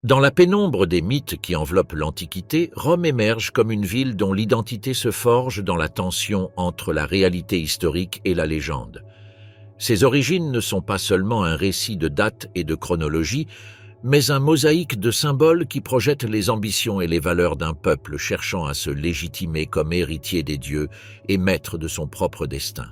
Dans la pénombre des mythes qui enveloppent l'Antiquité, Rome émerge comme une ville dont l'identité se forge dans la tension entre la réalité historique et la légende. Ses origines ne sont pas seulement un récit de dates et de chronologie, mais un mosaïque de symboles qui projette les ambitions et les valeurs d'un peuple cherchant à se légitimer comme héritier des dieux et maître de son propre destin.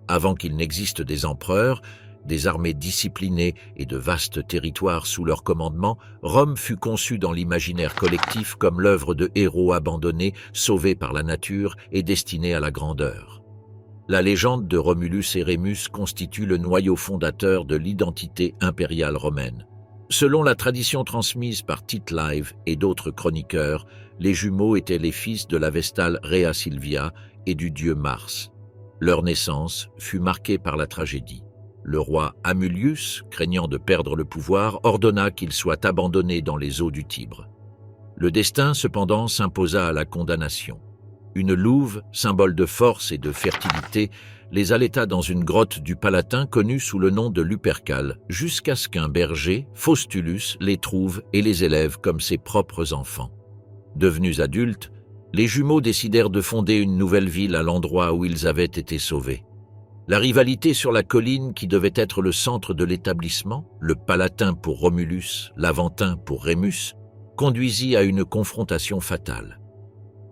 Avant qu'il n'existe des empereurs, des armées disciplinées et de vastes territoires sous leur commandement, Rome fut conçue dans l'imaginaire collectif comme l'œuvre de héros abandonnés, sauvés par la nature et destinés à la grandeur. La légende de Romulus et Rémus constitue le noyau fondateur de l'identité impériale romaine. Selon la tradition transmise par Tite Live et d'autres chroniqueurs, les jumeaux étaient les fils de la Vestale Rhea Silvia et du dieu Mars. Leur naissance fut marquée par la tragédie. Le roi Amulius, craignant de perdre le pouvoir, ordonna qu'ils soient abandonnés dans les eaux du Tibre. Le destin, cependant, s'imposa à la condamnation. Une louve, symbole de force et de fertilité, les allaita dans une grotte du Palatin connue sous le nom de Lupercale, jusqu'à ce qu'un berger, Faustulus, les trouve et les élève comme ses propres enfants. Devenus adultes, les jumeaux décidèrent de fonder une nouvelle ville à l'endroit où ils avaient été sauvés. La rivalité sur la colline qui devait être le centre de l'établissement, le Palatin pour Romulus, l'Aventin pour Rémus, conduisit à une confrontation fatale.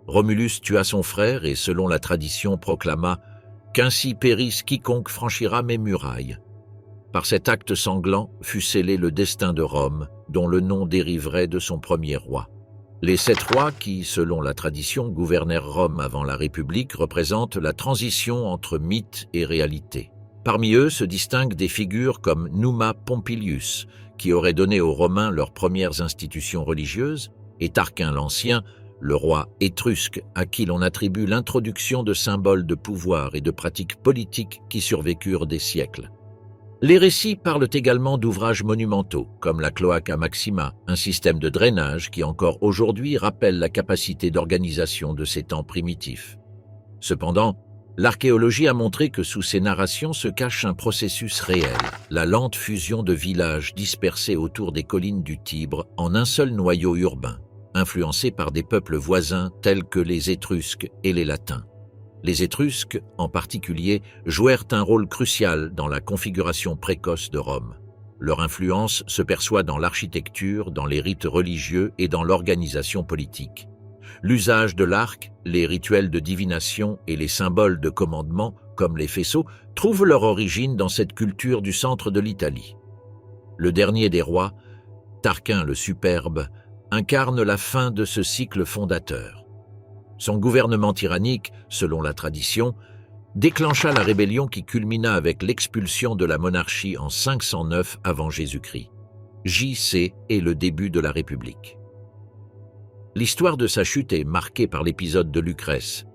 Romulus tua son frère et, selon la tradition, proclama « qu'ainsi périsse quiconque franchira mes murailles ». Par cet acte sanglant fut scellé le destin de Rome, dont le nom dériverait de son premier roi. Les 7 rois qui, selon la tradition, gouvernèrent Rome avant la République représentent la transition entre mythe et réalité. Parmi eux se distinguent des figures comme Numa Pompilius, qui aurait donné aux Romains leurs premières institutions religieuses, et Tarquin l'Ancien, le roi étrusque à qui l'on attribue l'introduction de symboles de pouvoir et de pratiques politiques qui survécurent des siècles. Les récits parlent également d'ouvrages monumentaux, comme la Cloaca Maxima, un système de drainage qui encore aujourd'hui rappelle la capacité d'organisation de ces temps primitifs. Cependant, l'archéologie a montré que sous ces narrations se cache un processus réel, la lente fusion de villages dispersés autour des collines du Tibre en un seul noyau urbain, influencé par des peuples voisins tels que les Étrusques et les Latins. Les Étrusques, en particulier, jouèrent un rôle crucial dans la configuration précoce de Rome. Leur influence se perçoit dans l'architecture, dans les rites religieux et dans l'organisation politique. L'usage de l'arc, les rituels de divination et les symboles de commandement, comme les faisceaux, trouvent leur origine dans cette culture du centre de l'Italie. Le dernier des rois, Tarquin le Superbe, incarne la fin de ce cycle fondateur. Son gouvernement tyrannique, selon la tradition, déclencha la rébellion qui culmina avec l'expulsion de la monarchie en 509 avant Jésus-Christ. J.C. est le début de la République. L'histoire de sa chute est marquée par l'épisode de Lucrèce,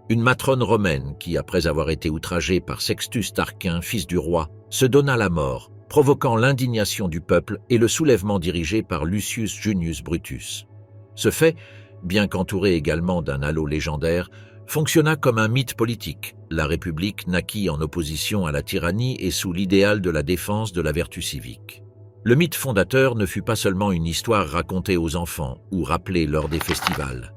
une matrone romaine qui, après avoir été outragée par Sextus Tarquin, fils du roi, se donna la mort, provoquant l'indignation du peuple et le soulèvement dirigé par Lucius Junius Brutus. Ce fait, bien qu'entouré également d'un halo légendaire, fonctionna comme un mythe politique. La République naquit en opposition à la tyrannie et sous l'idéal de la défense de la vertu civique. Le mythe fondateur ne fut pas seulement une histoire racontée aux enfants ou rappelée lors des festivals.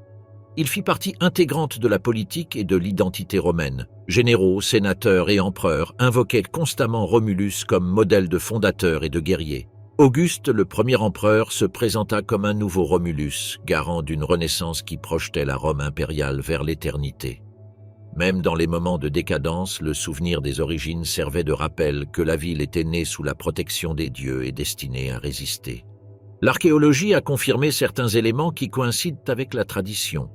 Il fit partie intégrante de la politique et de l'identité romaine. Généraux, sénateurs et empereurs invoquaient constamment Romulus comme modèle de fondateur et de guerrier. Auguste, le premier empereur, se présenta comme un nouveau Romulus, garant d'une renaissance qui projetait la Rome impériale vers l'éternité. Même dans les moments de décadence, le souvenir des origines servait de rappel que la ville était née sous la protection des dieux et destinée à résister. L'archéologie a confirmé certains éléments qui coïncident avec la tradition.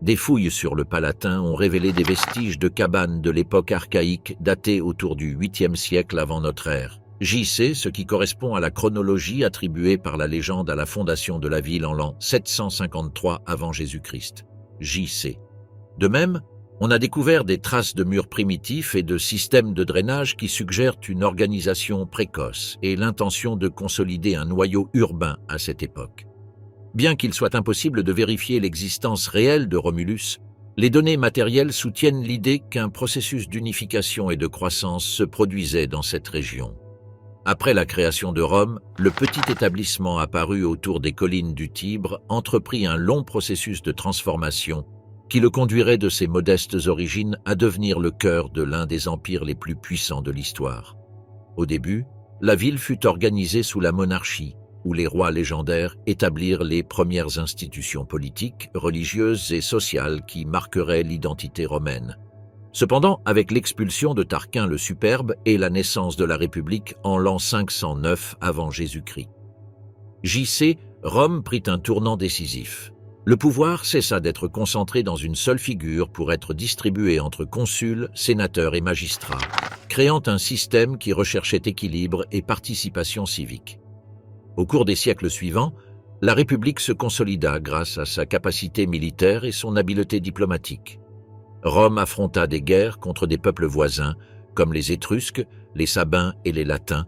Des fouilles sur le Palatin ont révélé des vestiges de cabanes de l'époque archaïque datées autour du 8e siècle avant notre ère. J.C., ce qui correspond à la chronologie attribuée par la légende à la fondation de la ville en l'an 753 avant Jésus-Christ. J.C. De même, on a découvert des traces de murs primitifs et de systèmes de drainage qui suggèrent une organisation précoce et l'intention de consolider un noyau urbain à cette époque. Bien qu'il soit impossible de vérifier l'existence réelle de Romulus, les données matérielles soutiennent l'idée qu'un processus d'unification et de croissance se produisait dans cette région. Après la création de Rome, le petit établissement apparu autour des collines du Tibre entreprit un long processus de transformation qui le conduirait de ses modestes origines à devenir le cœur de l'un des empires les plus puissants de l'histoire. Au début, la ville fut organisée sous la monarchie, où les rois légendaires établirent les premières institutions politiques, religieuses et sociales qui marqueraient l'identité romaine. Cependant, avec l'expulsion de Tarquin le Superbe et la naissance de la République en l'an 509 avant Jésus-Christ. J.C., Rome prit un tournant décisif. Le pouvoir cessa d'être concentré dans une seule figure pour être distribué entre consuls, sénateurs et magistrats, créant un système qui recherchait équilibre et participation civique. Au cours des siècles suivants, la République se consolida grâce à sa capacité militaire et son habileté diplomatique. Rome affronta des guerres contre des peuples voisins, comme les Étrusques, les Sabins et les Latins,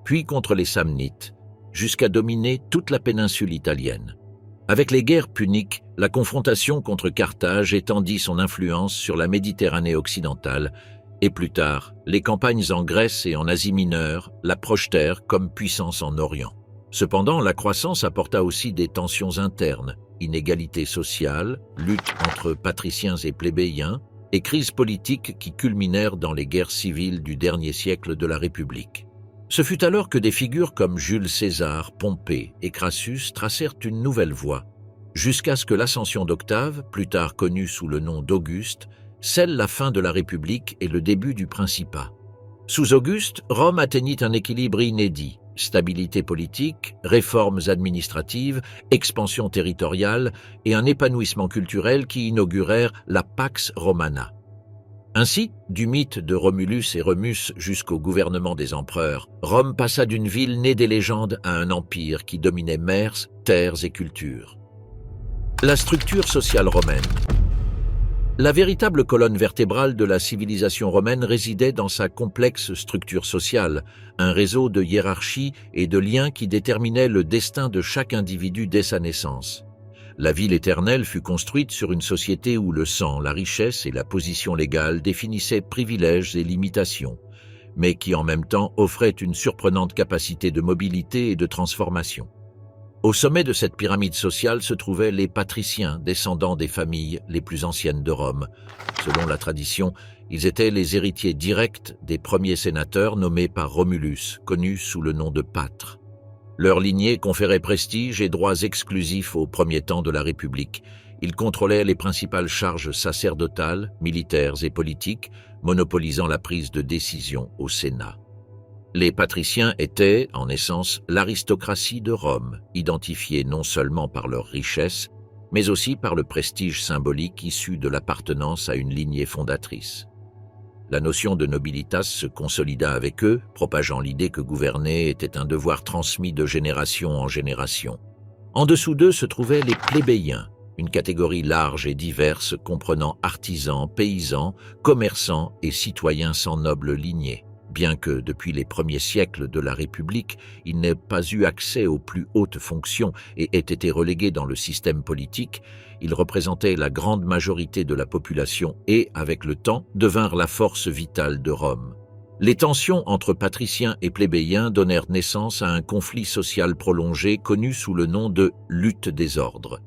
puis contre les Samnites, jusqu'à dominer toute la péninsule italienne. Avec les guerres puniques, la confrontation contre Carthage étendit son influence sur la Méditerranée occidentale, et plus tard, les campagnes en Grèce et en Asie mineure la projetèrent comme puissance en Orient. Cependant, la croissance apporta aussi des tensions internes, inégalités sociales, lutte entre patriciens et plébéiens, et crises politiques qui culminèrent dans les guerres civiles du dernier siècle de la République. Ce fut alors que des figures comme Jules César, Pompée et Crassus tracèrent une nouvelle voie, jusqu'à ce que l'ascension d'Octave, plus tard connu sous le nom d'Auguste, scelle la fin de la République et le début du Principat. Sous Auguste, Rome atteignit un équilibre inédit. Stabilité politique, réformes administratives, expansion territoriale et un épanouissement culturel qui inaugurèrent la Pax Romana. Ainsi, du mythe de Romulus et Remus jusqu'au gouvernement des empereurs, Rome passa d'une ville née des légendes à un empire qui dominait mers, terres et cultures. La structure sociale romaine. La véritable colonne vertébrale de la civilisation romaine résidait dans sa complexe structure sociale, un réseau de hiérarchies et de liens qui déterminait le destin de chaque individu dès sa naissance. La ville éternelle fut construite sur une société où le sang, la richesse et la position légale définissaient privilèges et limitations, mais qui en même temps offrait une surprenante capacité de mobilité et de transformation. Au sommet de cette pyramide sociale se trouvaient les patriciens, descendants des familles les plus anciennes de Rome. Selon la tradition, ils étaient les héritiers directs des premiers sénateurs nommés par Romulus, connus sous le nom de Pâtres. Leur lignée conférait prestige et droits exclusifs aux premiers temps de la République. Ils contrôlaient les principales charges sacerdotales, militaires et politiques, monopolisant la prise de décision au Sénat. Les patriciens étaient, en essence, l'aristocratie de Rome, identifiée non seulement par leur richesse, mais aussi par le prestige symbolique issu de l'appartenance à une lignée fondatrice. La notion de nobilitas se consolida avec eux, propageant l'idée que gouverner était un devoir transmis de génération en génération. En dessous d'eux se trouvaient les plébéiens, une catégorie large et diverse comprenant artisans, paysans, commerçants et citoyens sans noble lignée. Bien que, depuis les premiers siècles de la République, ils n'aient pas eu accès aux plus hautes fonctions et aient été relégués dans le système politique, ils représentaient la grande majorité de la population et, avec le temps, devinrent la force vitale de Rome. Les tensions entre patriciens et plébéiens donnèrent naissance à un conflit social prolongé connu sous le nom de « lutte des ordres ».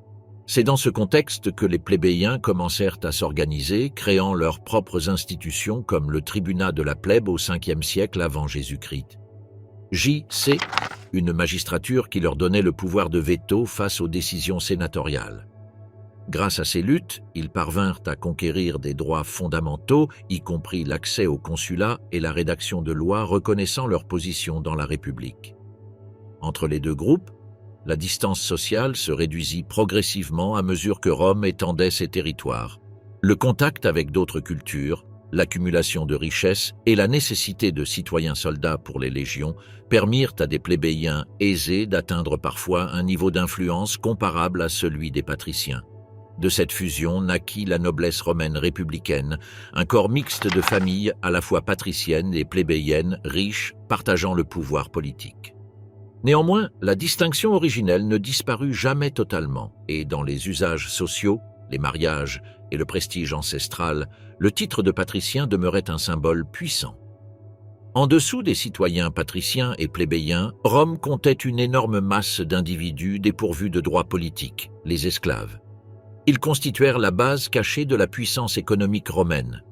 C'est dans ce contexte que les plébéiens commencèrent à s'organiser, créant leurs propres institutions comme le tribunat de la plèbe au 5e siècle avant Jésus-Christ. J.C., une magistrature qui leur donnait le pouvoir de veto face aux décisions sénatoriales. Grâce à ces luttes, ils parvinrent à conquérir des droits fondamentaux, y compris l'accès au consulat et la rédaction de lois reconnaissant leur position dans la République. Entre les deux groupes, la distance sociale se réduisit progressivement à mesure que Rome étendait ses territoires. Le contact avec d'autres cultures, l'accumulation de richesses et la nécessité de citoyens soldats pour les légions permirent à des plébéiens aisés d'atteindre parfois un niveau d'influence comparable à celui des patriciens. De cette fusion naquit la noblesse romaine républicaine, un corps mixte de familles à la fois patriciennes et plébéiennes, riches, partageant le pouvoir politique. Néanmoins, la distinction originelle ne disparut jamais totalement, et dans les usages sociaux, les mariages et le prestige ancestral, le titre de patricien demeurait un symbole puissant. En dessous des citoyens patriciens et plébéiens, Rome comptait une énorme masse d'individus dépourvus de droits politiques, les esclaves. Ils constituèrent la base cachée de la puissance économique romaine.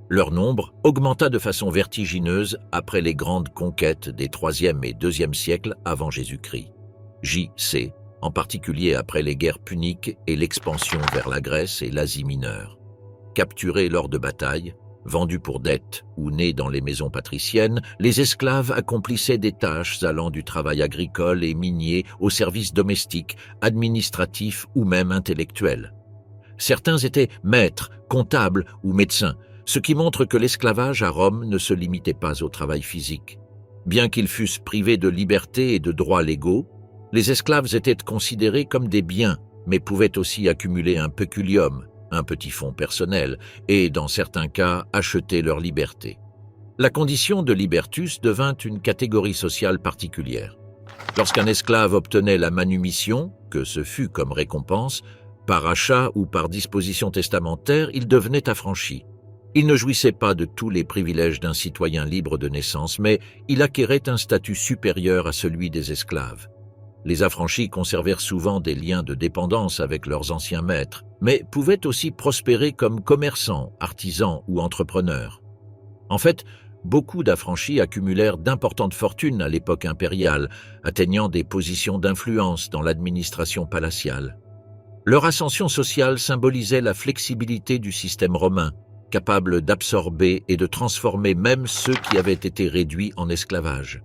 Leur nombre augmenta de façon vertigineuse après les grandes conquêtes des IIIe et IIe siècles avant Jésus-Christ. J.C., en particulier après les guerres puniques et l'expansion vers la Grèce et l'Asie mineure. Capturés lors de batailles, vendus pour dette ou nés dans les maisons patriciennes, les esclaves accomplissaient des tâches allant du travail agricole et minier aux services domestiques, administratifs ou même intellectuels. Certains étaient maîtres, comptables ou médecins, ce qui montre que l'esclavage à Rome ne se limitait pas au travail physique. Bien qu'ils fussent privés de liberté et de droits légaux, les esclaves étaient considérés comme des biens, mais pouvaient aussi accumuler un peculium, un petit fonds personnel, et, dans certains cas, acheter leur liberté. La condition de libertus devint une catégorie sociale particulière. Lorsqu'un esclave obtenait la manumission, que ce fût comme récompense, par achat ou par disposition testamentaire, il devenait affranchi. Il ne jouissait pas de tous les privilèges d'un citoyen libre de naissance, mais il acquérait un statut supérieur à celui des esclaves. Les affranchis conservèrent souvent des liens de dépendance avec leurs anciens maîtres, mais pouvaient aussi prospérer comme commerçants, artisans ou entrepreneurs. En fait, beaucoup d'affranchis accumulèrent d'importantes fortunes à l'époque impériale, atteignant des positions d'influence dans l'administration palatiale. Leur ascension sociale symbolisait la flexibilité du système romain, capable d'absorber et de transformer même ceux qui avaient été réduits en esclavage.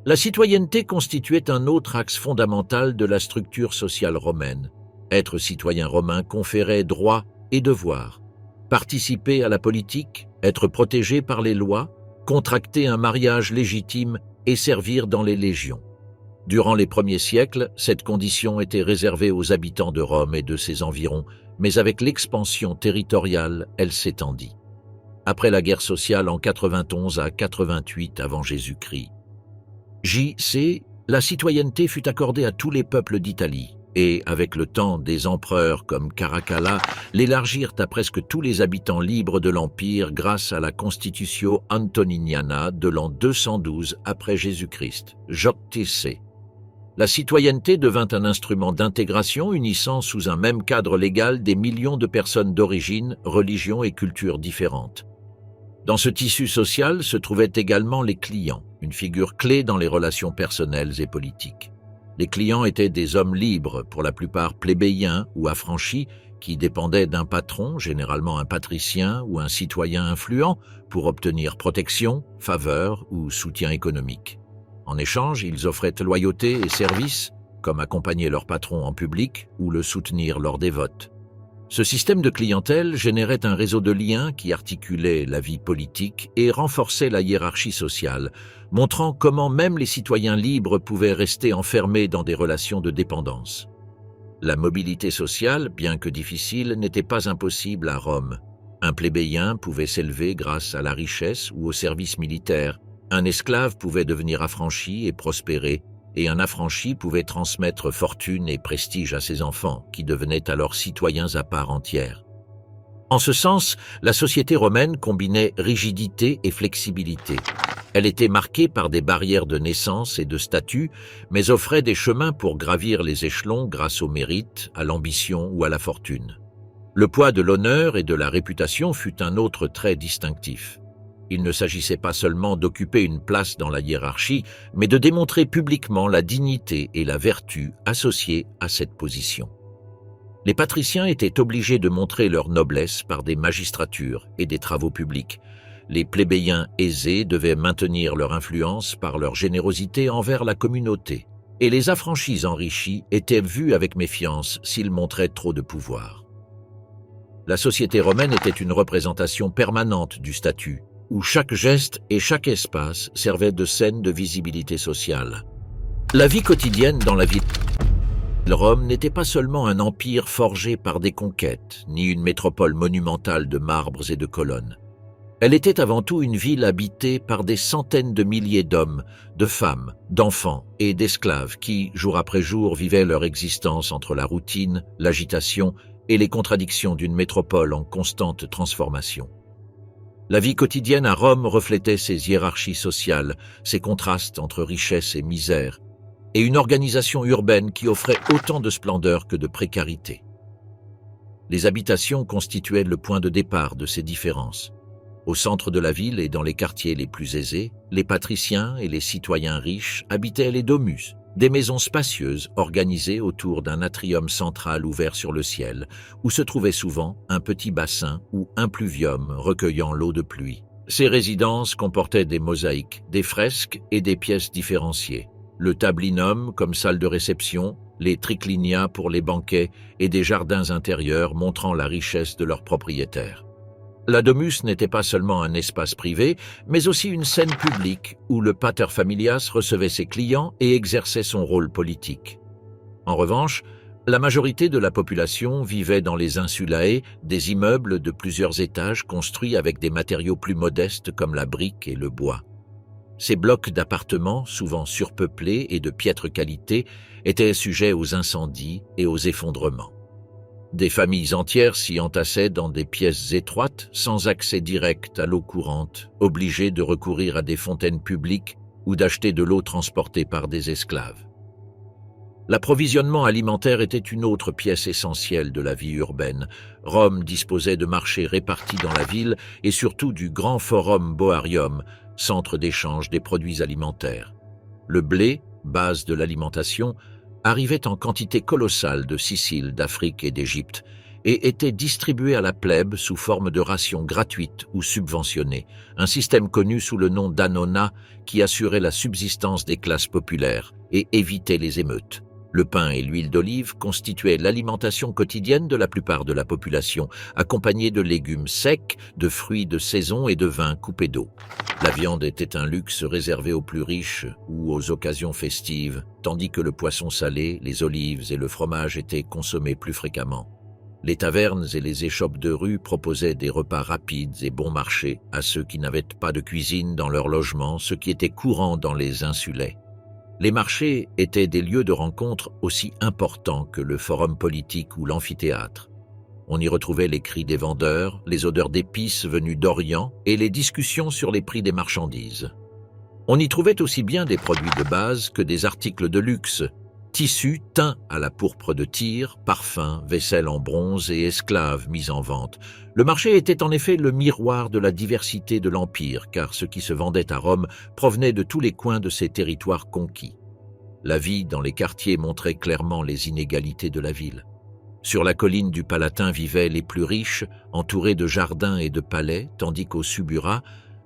La citoyenneté constituait un autre axe fondamental de la structure sociale romaine. Être citoyen romain conférait droits et devoirs. Participer à la politique, être protégé par les lois, contracter un mariage légitime et servir dans les légions. Durant les premiers siècles, cette condition était réservée aux habitants de Rome et de ses environs, mais avec l'expansion territoriale, elle s'étendit. Après la guerre sociale en 91 à 88 avant Jésus-Christ, J.C., la citoyenneté fut accordée à tous les peuples d'Italie et, avec le temps, des empereurs comme Caracalla l'élargirent à presque tous les habitants libres de l'Empire grâce à la Constitutio Antoniniana de l'an 212 après Jésus-Christ, J.C. La citoyenneté devint un instrument d'intégration unissant sous un même cadre légal des millions de personnes d'origine, religions et cultures différentes. Dans ce tissu social se trouvaient également les clients, une figure clé dans les relations personnelles et politiques. Les clients étaient des hommes libres, pour la plupart plébéiens ou affranchis, qui dépendaient d'un patron, généralement un patricien ou un citoyen influent, pour obtenir protection, faveur ou soutien économique. En échange, ils offraient loyauté et services, comme accompagner leur patron en public ou le soutenir lors des votes. Ce système de clientèle générait un réseau de liens qui articulait la vie politique et renforçait la hiérarchie sociale, montrant comment même les citoyens libres pouvaient rester enfermés dans des relations de dépendance. La mobilité sociale, bien que difficile, n'était pas impossible à Rome. Un plébéien pouvait s'élever grâce à la richesse ou au service militaire. Un esclave pouvait devenir affranchi et prospérer, et un affranchi pouvait transmettre fortune et prestige à ses enfants, qui devenaient alors citoyens à part entière. En ce sens, la société romaine combinait rigidité et flexibilité. Elle était marquée par des barrières de naissance et de statut, mais offrait des chemins pour gravir les échelons grâce au mérite, à l'ambition ou à la fortune. Le poids de l'honneur et de la réputation fut un autre trait distinctif. Il ne s'agissait pas seulement d'occuper une place dans la hiérarchie, mais de démontrer publiquement la dignité et la vertu associées à cette position. Les patriciens étaient obligés de montrer leur noblesse par des magistratures et des travaux publics. Les plébéiens aisés devaient maintenir leur influence par leur générosité envers la communauté, et les affranchis enrichis étaient vus avec méfiance s'ils montraient trop de pouvoir. La société romaine était une représentation permanente du statut, où chaque geste et chaque espace servaient de scène de visibilité sociale. La vie quotidienne dans la ville de Rome n'était pas seulement un empire forgé par des conquêtes, ni une métropole monumentale de marbres et de colonnes. Elle était avant tout une ville habitée par des centaines de milliers d'hommes, de femmes, d'enfants et d'esclaves qui, jour après jour, vivaient leur existence entre la routine, l'agitation et les contradictions d'une métropole en constante transformation. La vie quotidienne à Rome reflétait ces hiérarchies sociales, ces contrastes entre richesse et misère, et une organisation urbaine qui offrait autant de splendeur que de précarité. Les habitations constituaient le point de départ de ces différences. Au centre de la ville et dans les quartiers les plus aisés, les patriciens et les citoyens riches habitaient les domus, des maisons spacieuses organisées autour d'un atrium central ouvert sur le ciel, où se trouvait souvent un petit bassin ou un pluvium recueillant l'eau de pluie. Ces résidences comportaient des mosaïques, des fresques et des pièces différenciées. Le tablinum comme salle de réception, les triclinia pour les banquets et des jardins intérieurs montrant la richesse de leurs propriétaires. La domus n'était pas seulement un espace privé, mais aussi une scène publique où le pater familias recevait ses clients et exerçait son rôle politique. En revanche, la majorité de la population vivait dans les insulae, des immeubles de plusieurs étages construits avec des matériaux plus modestes comme la brique et le bois. Ces blocs d'appartements, souvent surpeuplés et de piètre qualité, étaient sujets aux incendies et aux effondrements. Des familles entières s'y entassaient dans des pièces étroites, sans accès direct à l'eau courante, obligées de recourir à des fontaines publiques ou d'acheter de l'eau transportée par des esclaves. L'approvisionnement alimentaire était une autre pièce essentielle de la vie urbaine. Rome disposait de marchés répartis dans la ville et surtout du grand forum Boarium, centre d'échange des produits alimentaires. Le blé, base de l'alimentation, arrivait en quantité colossale de Sicile, d'Afrique et d'Égypte et était distribué à la plèbe sous forme de rations gratuites ou subventionnées, un système connu sous le nom d'annona qui assurait la subsistance des classes populaires et évitait les émeutes. Le pain et l'huile d'olive constituaient l'alimentation quotidienne de la plupart de la population, accompagnée de légumes secs, de fruits de saison et de vins coupés d'eau. La viande était un luxe réservé aux plus riches ou aux occasions festives, tandis que le poisson salé, les olives et le fromage étaient consommés plus fréquemment. Les tavernes et les échoppes de rue proposaient des repas rapides et bon marché à ceux qui n'avaient pas de cuisine dans leur logement, ce qui était courant dans les insulae. Les marchés étaient des lieux de rencontre aussi importants que le forum politique ou l'amphithéâtre. On y retrouvait les cris des vendeurs, les odeurs d'épices venues d'Orient et les discussions sur les prix des marchandises. On y trouvait aussi bien des produits de base que des articles de luxe, tissus teints à la pourpre de Tyr, parfums, vaisselle en bronze et esclaves mis en vente. Le marché était en effet le miroir de la diversité de l'Empire, car ce qui se vendait à Rome provenait de tous les coins de ces territoires conquis. La vie dans les quartiers montrait clairement les inégalités de la ville. Sur la colline du Palatin vivaient les plus riches, entourés de jardins et de palais, tandis qu'au Suburra,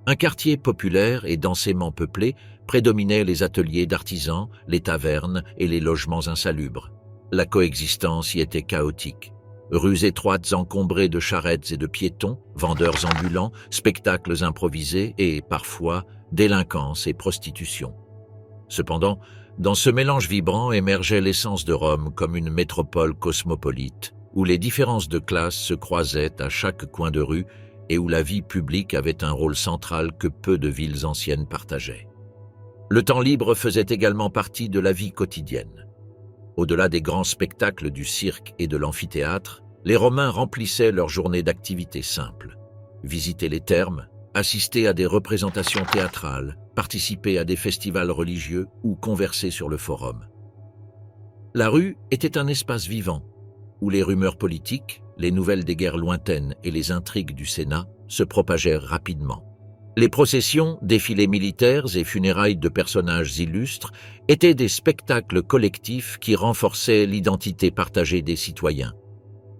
un quartier populaire et densément peuplé, prédominaient les ateliers d'artisans, les tavernes et les logements insalubres. La coexistence y était chaotique. Rues étroites encombrées de charrettes et de piétons, vendeurs ambulants, spectacles improvisés et, parfois, délinquance et prostitution. Cependant, dans ce mélange vibrant émergeait l'essence de Rome comme une métropole cosmopolite, où les différences de classe se croisaient à chaque coin de rue et où la vie publique avait un rôle central que peu de villes anciennes partageaient. Le temps libre faisait également partie de la vie quotidienne. Au-delà des grands spectacles du cirque et de l'amphithéâtre, les Romains remplissaient leurs journées d'activités simples. Visiter les thermes, assister à des représentations théâtrales, participer à des festivals religieux ou converser sur le forum. La rue était un espace vivant, où les rumeurs politiques, les nouvelles des guerres lointaines et les intrigues du Sénat se propagèrent rapidement. Les processions, défilés militaires et funérailles de personnages illustres étaient des spectacles collectifs qui renforçaient l'identité partagée des citoyens.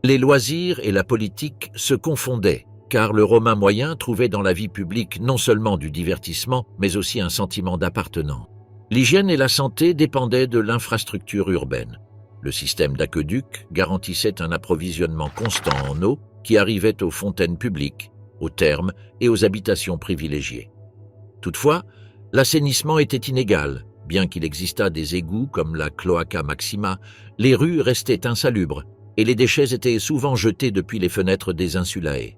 Les loisirs et la politique se confondaient, car le Romain moyen trouvait dans la vie publique non seulement du divertissement, mais aussi un sentiment d'appartenance. L'hygiène et la santé dépendaient de l'infrastructure urbaine. Le système d'aqueducs garantissait un approvisionnement constant en eau qui arrivait aux fontaines publiques, aux thermes et aux habitations privilégiées. Toutefois, l'assainissement était inégal. Bien qu'il existât des égouts comme la Cloaca Maxima, les rues restaient insalubres et les déchets étaient souvent jetés depuis les fenêtres des insulae.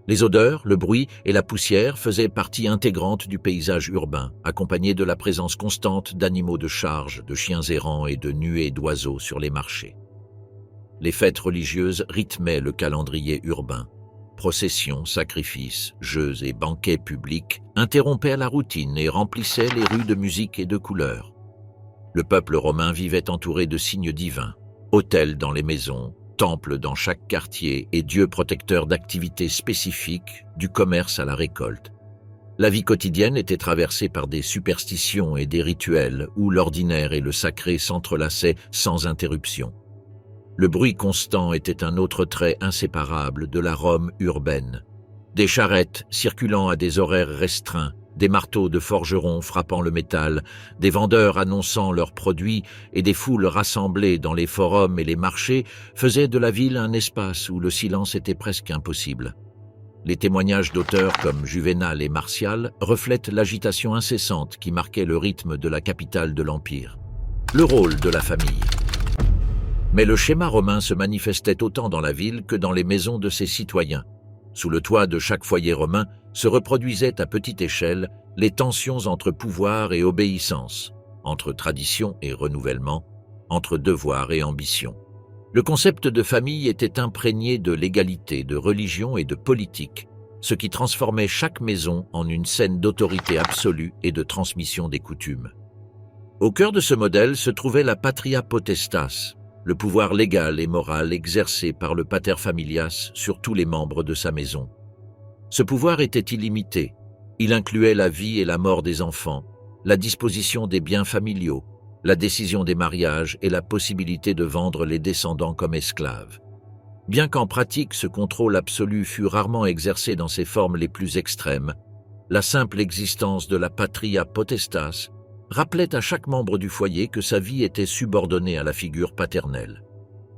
Les odeurs, le bruit et la poussière faisaient partie intégrante du paysage urbain, accompagnés de la présence constante d'animaux de charge, de chiens errants et de nuées d'oiseaux sur les marchés. Les fêtes religieuses rythmaient le calendrier urbain. Processions, sacrifices, jeux et banquets publics interrompaient la routine et remplissaient les rues de musique et de couleurs. Le peuple romain vivait entouré de signes divins, autels dans les maisons, temples dans chaque quartier et dieux protecteurs d'activités spécifiques, du commerce à la récolte. La vie quotidienne était traversée par des superstitions et des rituels où l'ordinaire et le sacré s'entrelaçaient sans interruption. Le bruit constant était un autre trait inséparable de la Rome urbaine. Des charrettes circulant à des horaires restreints, des marteaux de forgerons frappant le métal, des vendeurs annonçant leurs produits et des foules rassemblées dans les forums et les marchés faisaient de la ville un espace où le silence était presque impossible. Les témoignages d'auteurs comme Juvénal et Martial reflètent l'agitation incessante qui marquait le rythme de la capitale de l'Empire. Le rôle de la famille. Mais le schéma romain se manifestait autant dans la ville que dans les maisons de ses citoyens. Sous le toit de chaque foyer romain se reproduisaient à petite échelle les tensions entre pouvoir et obéissance, entre tradition et renouvellement, entre devoir et ambition. Le concept de famille était imprégné de légalité, de religion et de politique, ce qui transformait chaque maison en une scène d'autorité absolue et de transmission des coutumes. Au cœur de ce modèle se trouvait la patria potestas, le pouvoir légal et moral exercé par le pater familias sur tous les membres de sa maison. Ce pouvoir était illimité. Il incluait la vie et la mort des enfants, la disposition des biens familiaux, la décision des mariages et la possibilité de vendre les descendants comme esclaves. Bien qu'en pratique ce contrôle absolu fût rarement exercé dans ses formes les plus extrêmes, la simple existence de la patria potestas rappelait à chaque membre du foyer que sa vie était subordonnée à la figure paternelle.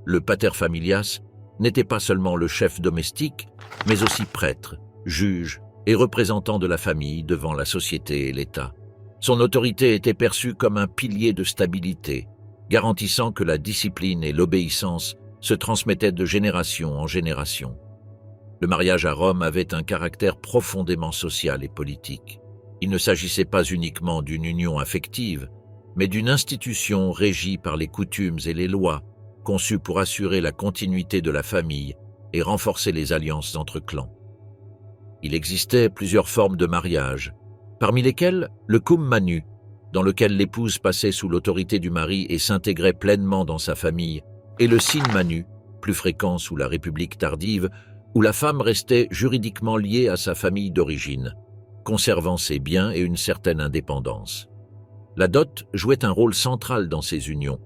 Le pater familias n'était pas seulement le chef domestique, mais aussi prêtre, juge et représentant de la famille devant la société et l'État. Son autorité était perçue comme un pilier de stabilité, garantissant que la discipline et l'obéissance se transmettaient de génération en génération. Le mariage à Rome avait un caractère profondément social et politique. Il ne s'agissait pas uniquement d'une union affective, mais d'une institution régie par les coutumes et les lois, conçue pour assurer la continuité de la famille et renforcer les alliances entre clans. Il existait plusieurs formes de mariage, parmi lesquelles le cum manu, dans lequel l'épouse passait sous l'autorité du mari et s'intégrait pleinement dans sa famille, et le sin manu, plus fréquent sous la République tardive, où la femme restait juridiquement liée à sa famille d'origine, conservant ses biens et une certaine indépendance. La dot jouait un rôle central dans ces unions,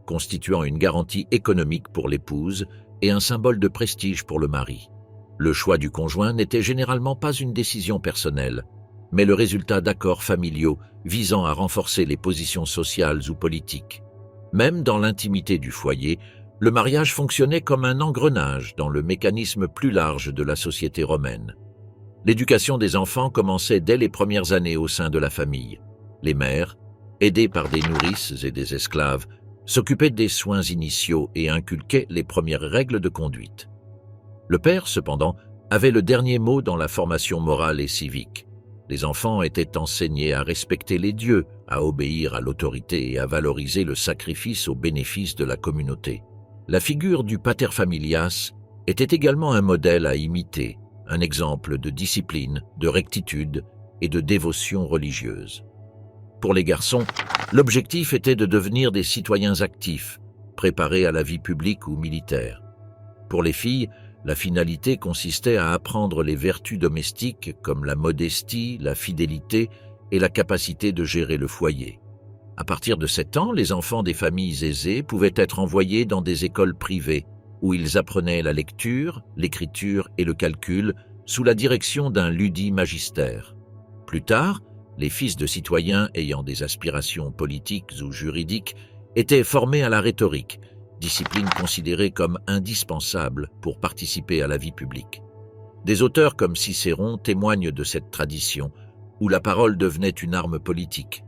constituant une garantie économique pour l'épouse et un symbole de prestige pour le mari. Le choix du conjoint n'était généralement pas une décision personnelle, mais le résultat d'accords familiaux visant à renforcer les positions sociales ou politiques. Même dans l'intimité du foyer, le mariage fonctionnait comme un engrenage dans le mécanisme plus large de la société romaine. L'éducation des enfants commençait dès les premières années au sein de la famille. Les mères, aidées par des nourrices et des esclaves, s'occupaient des soins initiaux et inculquaient les premières règles de conduite. Le père, cependant, avait le dernier mot dans la formation morale et civique. Les enfants étaient enseignés à respecter les dieux, à obéir à l'autorité et à valoriser le sacrifice au bénéfice de la communauté. La figure du pater familias était également un modèle à imiter, un exemple de discipline, de rectitude et de dévotion religieuse. Pour les garçons, l'objectif était de devenir des citoyens actifs, préparés à la vie publique ou militaire. Pour les filles, la finalité consistait à apprendre les vertus domestiques comme la modestie, la fidélité et la capacité de gérer le foyer. À partir de 7 ans, les enfants des familles aisées pouvaient être envoyés dans des écoles privées où ils apprenaient la lecture, l'écriture et le calcul sous la direction d'un ludi magister. Plus tard, les fils de citoyens ayant des aspirations politiques ou juridiques étaient formés à la rhétorique, discipline considérée comme indispensable pour participer à la vie publique. Des auteurs comme Cicéron témoignent de cette tradition, où la parole devenait une arme politique.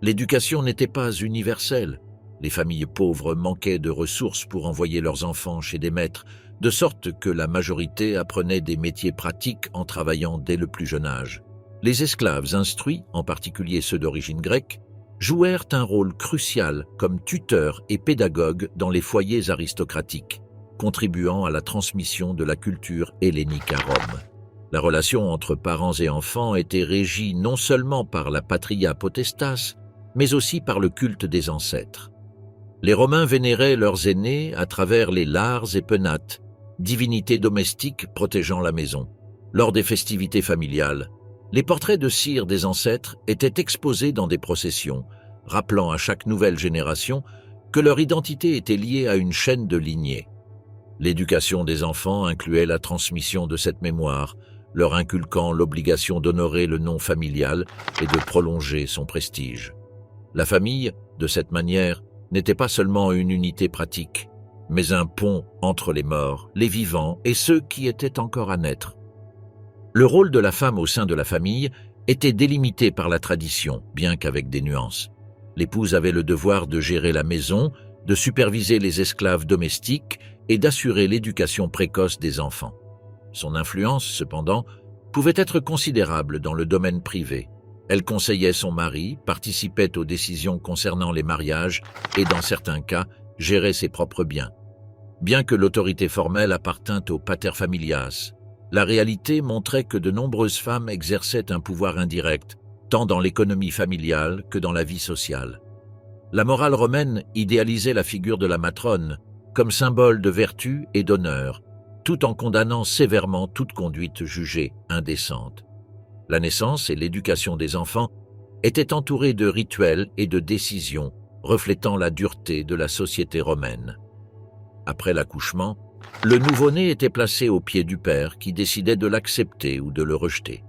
L'éducation n'était pas universelle. Les familles pauvres manquaient de ressources pour envoyer leurs enfants chez des maîtres, de sorte que la majorité apprenait des métiers pratiques en travaillant dès le plus jeune âge. Les esclaves instruits, en particulier ceux d'origine grecque, jouèrent un rôle crucial comme tuteurs et pédagogues dans les foyers aristocratiques, contribuant à la transmission de la culture hellénique à Rome. La relation entre parents et enfants était régie non seulement par la patria potestas, mais aussi par le culte des ancêtres. Les Romains vénéraient leurs aînés à travers les lars et penates, divinités domestiques protégeant la maison. Lors des festivités familiales, les portraits de cire des ancêtres étaient exposés dans des processions, rappelant à chaque nouvelle génération que leur identité était liée à une chaîne de lignées. L'éducation des enfants incluait la transmission de cette mémoire, leur inculquant l'obligation d'honorer le nom familial et de prolonger son prestige. La famille, de cette manière, n'était pas seulement une unité pratique, mais un pont entre les morts, les vivants et ceux qui étaient encore à naître. Le rôle de la femme au sein de la famille était délimité par la tradition, bien qu'avec des nuances. L'épouse avait le devoir de gérer la maison, de superviser les esclaves domestiques et d'assurer l'éducation précoce des enfants. Son influence, cependant, pouvait être considérable dans le domaine privé. Elle conseillait son mari, participait aux décisions concernant les mariages et, dans certains cas, gérait ses propres biens. Bien que l'autorité formelle appartint au pater familias, la réalité montrait que de nombreuses femmes exerçaient un pouvoir indirect, tant dans l'économie familiale que dans la vie sociale. La morale romaine idéalisait la figure de la matrone comme symbole de vertu et d'honneur, tout en condamnant sévèrement toute conduite jugée indécente. La naissance et l'éducation des enfants étaient entourées de rituels et de décisions reflétant la dureté de la société romaine. Après l'accouchement, le nouveau-né était placé aux pieds du père qui décidait de l'accepter ou de le rejeter.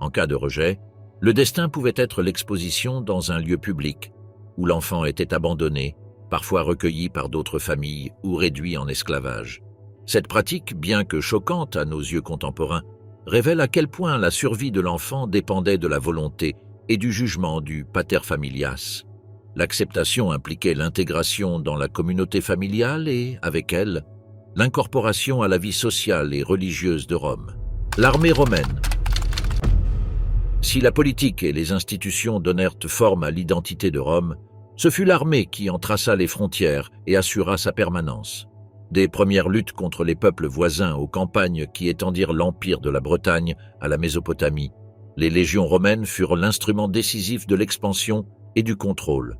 En cas de rejet, le destin pouvait être l'exposition dans un lieu public, où l'enfant était abandonné, parfois recueilli par d'autres familles ou réduit en esclavage. Cette pratique, bien que choquante à nos yeux contemporains, révèle à quel point la survie de l'enfant dépendait de la volonté et du jugement du pater familias. L'acceptation impliquait l'intégration dans la communauté familiale et, avec elle, l'incorporation à la vie sociale et religieuse de Rome. L'armée romaine. Si la politique et les institutions donnèrent forme à l'identité de Rome, ce fut l'armée qui en traça les frontières et assura sa permanence. Des premières luttes contre les peuples voisins aux campagnes qui étendirent l'empire de la Bretagne à la Mésopotamie, les légions romaines furent l'instrument décisif de l'expansion et du contrôle.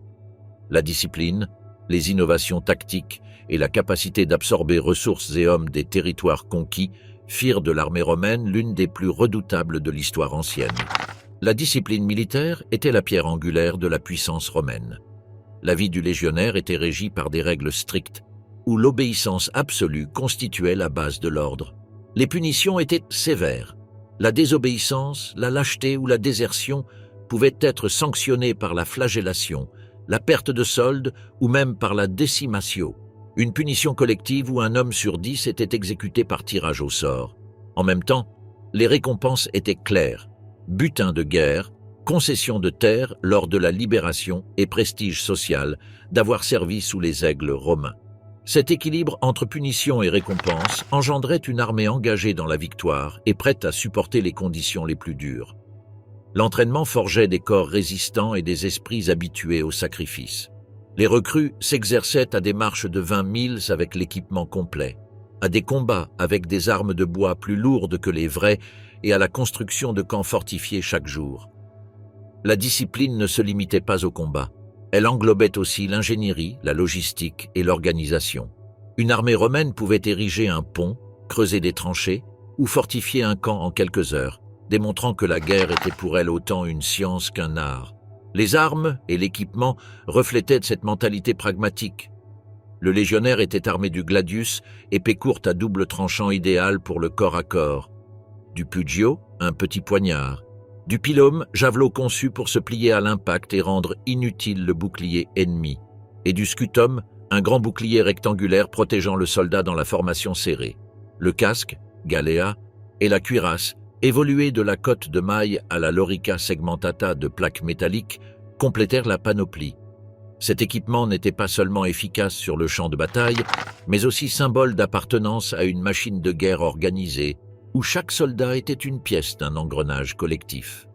La discipline, les innovations tactiques et la capacité d'absorber ressources et hommes des territoires conquis firent de l'armée romaine l'une des plus redoutables de l'histoire ancienne. La discipline militaire était la pierre angulaire de la puissance romaine. La vie du légionnaire était régie par des règles strictes, où l'obéissance absolue constituait la base de l'ordre. Les punitions étaient sévères. La désobéissance, la lâcheté ou la désertion pouvaient être sanctionnées par la flagellation, la perte de solde ou même par la décimatio, une punition collective où un homme sur 10 était exécuté par tirage au sort. En même temps, les récompenses étaient claires: butin de guerre, concession de terre lors de la libération et prestige social d'avoir servi sous les aigles romains. Cet équilibre entre punition et récompense engendrait une armée engagée dans la victoire et prête à supporter les conditions les plus dures. L'entraînement forgeait des corps résistants et des esprits habitués au sacrifice. Les recrues s'exerçaient à des marches de 20 milles avec l'équipement complet, à des combats avec des armes de bois plus lourdes que les vraies et à la construction de camps fortifiés chaque jour. La discipline ne se limitait pas au combat. Elle englobait aussi l'ingénierie, la logistique et l'organisation. Une armée romaine pouvait ériger un pont, creuser des tranchées ou fortifier un camp en quelques heures, démontrant que la guerre était pour elle autant une science qu'un art. Les armes et l'équipement reflétaient cette mentalité pragmatique. Le légionnaire était armé du gladius, épée courte à double tranchant idéale pour le corps à corps, du pugio, un petit poignard, du pilum, javelot conçu pour se plier à l'impact et rendre inutile le bouclier ennemi, et du scutum, un grand bouclier rectangulaire protégeant le soldat dans la formation serrée. Le casque, galea, et la cuirasse, évoluée de la cotte de maille à la lorica segmentata de plaques métalliques, complétèrent la panoplie. Cet équipement n'était pas seulement efficace sur le champ de bataille, mais aussi symbole d'appartenance à une machine de guerre organisée, où chaque soldat était une pièce d'un engrenage collectif.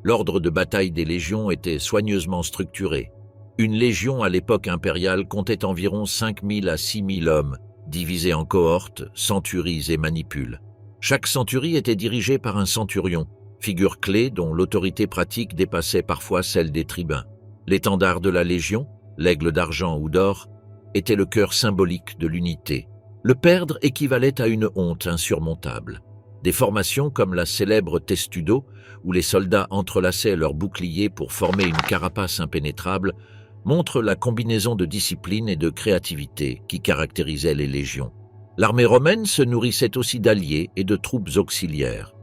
L'ordre de bataille des légions était soigneusement structuré. Une légion à l'époque impériale comptait environ 5 000 à 6 000 hommes, divisés en cohortes, centuries et manipules. Chaque centurie était dirigée par un centurion, figure clé dont l'autorité pratique dépassait parfois celle des tribuns. L'étendard de la Légion, l'aigle d'argent ou d'or, était le cœur symbolique de l'unité. Le perdre équivalait à une honte insurmontable. Des formations comme la célèbre testudo, où les soldats entrelaçaient leurs boucliers pour former une carapace impénétrable, montrent la combinaison de discipline et de créativité qui caractérisait les légions. L'armée romaine se nourrissait aussi d'alliés et de troupes auxiliaires.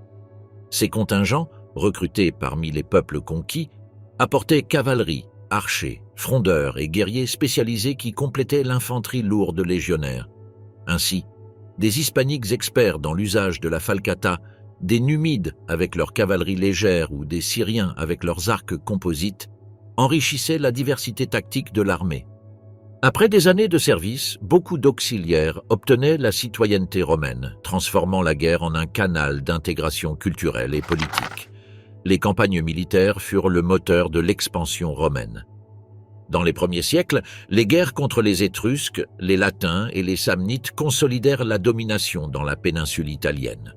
Ces contingents, recrutés parmi les peuples conquis, apportaient cavalerie, archers, frondeurs et guerriers spécialisés qui complétaient l'infanterie lourde légionnaire. Ainsi, des hispaniques experts dans l'usage de la falcata, des Numides avec leur cavalerie légère ou des Syriens avec leurs arcs composites enrichissaient la diversité tactique de l'armée. Après des années de service, beaucoup d'auxiliaires obtenaient la citoyenneté romaine, transformant la guerre en un canal d'intégration culturelle et politique. Les campagnes militaires furent le moteur de l'expansion romaine. Dans les premiers siècles, les guerres contre les Étrusques, les Latins et les Samnites consolidèrent la domination dans la péninsule italienne.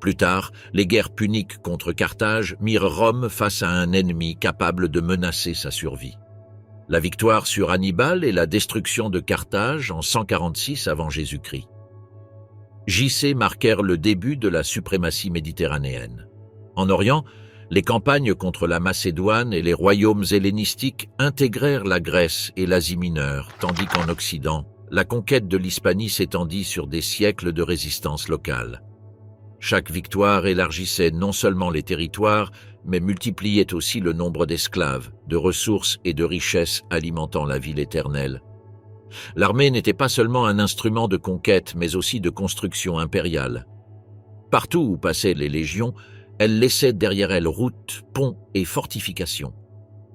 Plus tard, les guerres puniques contre Carthage mirent Rome face à un ennemi capable de menacer sa survie. La victoire sur Hannibal et la destruction de Carthage en 146 avant Jésus-Christ. J.C. marquèrent le début de la suprématie méditerranéenne. En Orient, les campagnes contre la Macédoine et les royaumes hellénistiques intégrèrent la Grèce et l'Asie mineure, tandis qu'en Occident, la conquête de l'Hispanie s'étendit sur des siècles de résistance locale. Chaque victoire élargissait non seulement les territoires, mais multipliait aussi le nombre d'esclaves, de ressources et de richesses alimentant la ville éternelle. L'armée n'était pas seulement un instrument de conquête, mais aussi de construction impériale. Partout où passaient les légions, elles laissaient derrière elles routes, ponts et fortifications.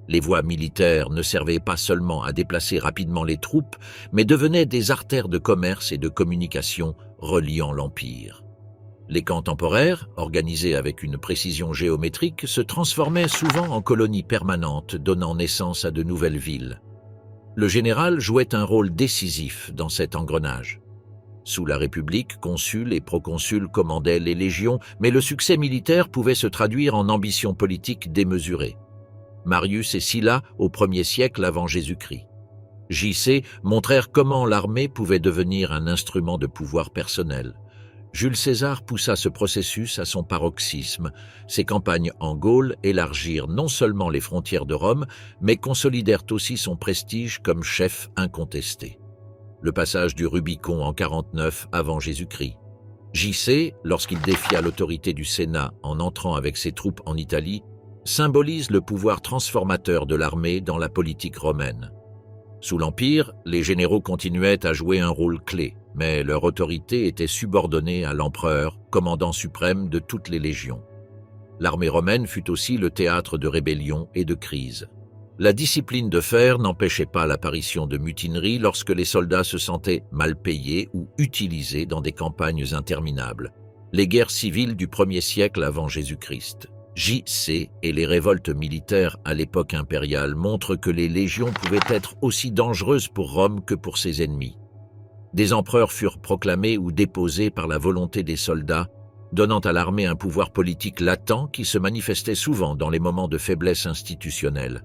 Les voies militaires ne servaient pas seulement à déplacer rapidement les troupes, mais devenaient des artères de commerce et de communication reliant l'Empire. Les camps temporaires, organisés avec une précision géométrique, se transformaient souvent en colonies permanentes, donnant naissance à de nouvelles villes. Le général jouait un rôle décisif dans cet engrenage. Sous la République, consuls et proconsuls commandaient les légions, mais le succès militaire pouvait se traduire en ambition politique démesurée. Marius et Sylla, au 1er siècle avant Jésus-Christ. J.C. montrèrent comment l'armée pouvait devenir un instrument de pouvoir personnel. Jules César poussa ce processus à son paroxysme. Ses campagnes en Gaule élargirent non seulement les frontières de Rome, mais consolidèrent aussi son prestige comme chef incontesté. Le passage du Rubicon en 49 avant Jésus-Christ. J.C., lorsqu'il défia l'autorité du Sénat en entrant avec ses troupes en Italie, symbolise le pouvoir transformateur de l'armée dans la politique romaine. Sous l'Empire, les généraux continuaient à jouer un rôle clé, mais leur autorité était subordonnée à l'empereur, commandant suprême de toutes les légions. L'armée romaine fut aussi le théâtre de rébellions et de crises. La discipline de fer n'empêchait pas l'apparition de mutineries lorsque les soldats se sentaient mal payés ou utilisés dans des campagnes interminables. Les guerres civiles du 1er siècle avant Jésus-Christ. J.C. et les révoltes militaires à l'époque impériale montrent que les légions pouvaient être aussi dangereuses pour Rome que pour ses ennemis. Des empereurs furent proclamés ou déposés par la volonté des soldats, donnant à l'armée un pouvoir politique latent qui se manifestait souvent dans les moments de faiblesse institutionnelle.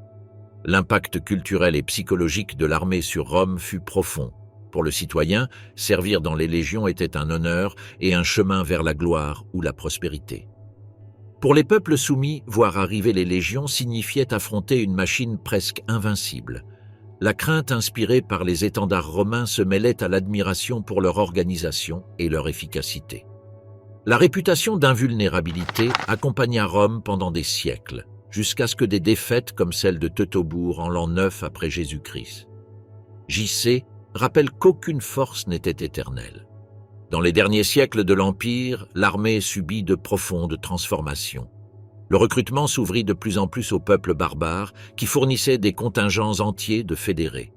L'impact culturel et psychologique de l'armée sur Rome fut profond. Pour le citoyen, servir dans les légions était un honneur et un chemin vers la gloire ou la prospérité. Pour les peuples soumis, voir arriver les légions signifiait affronter une machine presque invincible. La crainte inspirée par les étendards romains se mêlait à l'admiration pour leur organisation et leur efficacité. La réputation d'invulnérabilité accompagna Rome pendant des siècles, jusqu'à ce que des défaites comme celle de Teutobourg en l'an 9 après Jésus-Christ. J.C. rappelle qu'aucune force n'était éternelle. Dans les derniers siècles de l'Empire, l'armée subit de profondes transformations. Le recrutement s'ouvrit de plus en plus aux peuples barbares qui fournissaient des contingents entiers de fédérés.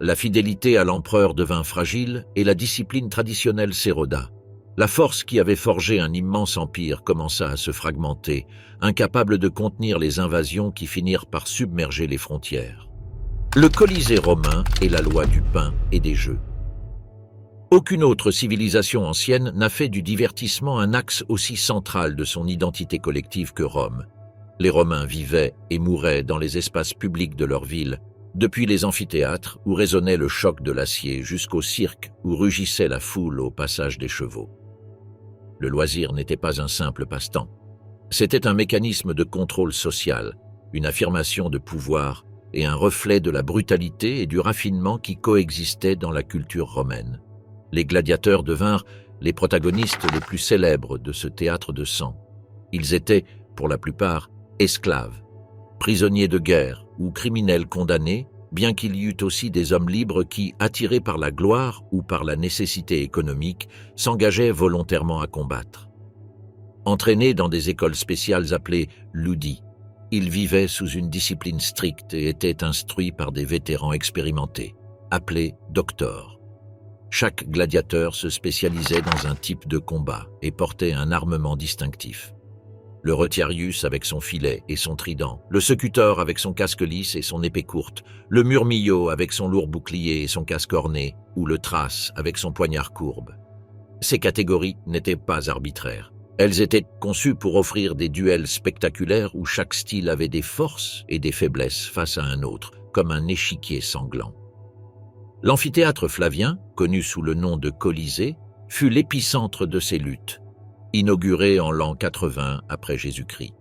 La fidélité à l'empereur devint fragile et la discipline traditionnelle s'éroda. La force qui avait forgé un immense empire commença à se fragmenter, incapable de contenir les invasions qui finirent par submerger les frontières. Le Colisée romain et la loi du pain et des jeux. Aucune autre civilisation ancienne n'a fait du divertissement un axe aussi central de son identité collective que Rome. Les Romains vivaient et mouraient dans les espaces publics de leur ville, depuis les amphithéâtres où résonnait le choc de l'acier jusqu'au cirque où rugissait la foule au passage des chevaux. Le loisir n'était pas un simple passe-temps. C'était un mécanisme de contrôle social, une affirmation de pouvoir et un reflet de la brutalité et du raffinement qui coexistaient dans la culture romaine. Les gladiateurs devinrent les protagonistes les plus célèbres de ce théâtre de sang. Ils étaient, pour la plupart, esclaves, prisonniers de guerre ou criminels condamnés, bien qu'il y eût aussi des hommes libres qui, attirés par la gloire ou par la nécessité économique, s'engageaient volontairement à combattre. Entraînés dans des écoles spéciales appelées ludi, ils vivaient sous une discipline stricte et étaient instruits par des vétérans expérimentés, appelés doctors. Chaque gladiateur se spécialisait dans un type de combat et portait un armement distinctif. Le retiarius avec son filet et son trident, le secutor avec son casque lisse et son épée courte, le murmillo avec son lourd bouclier et son casque orné, ou le thrace avec son poignard courbe. Ces catégories n'étaient pas arbitraires. Elles étaient conçues pour offrir des duels spectaculaires où chaque style avait des forces et des faiblesses face à un autre, comme un échiquier sanglant. L'amphithéâtre flavien, connu sous le nom de Colisée, fut l'épicentre de ces luttes, inauguré en l'an 80 après Jésus-Christ.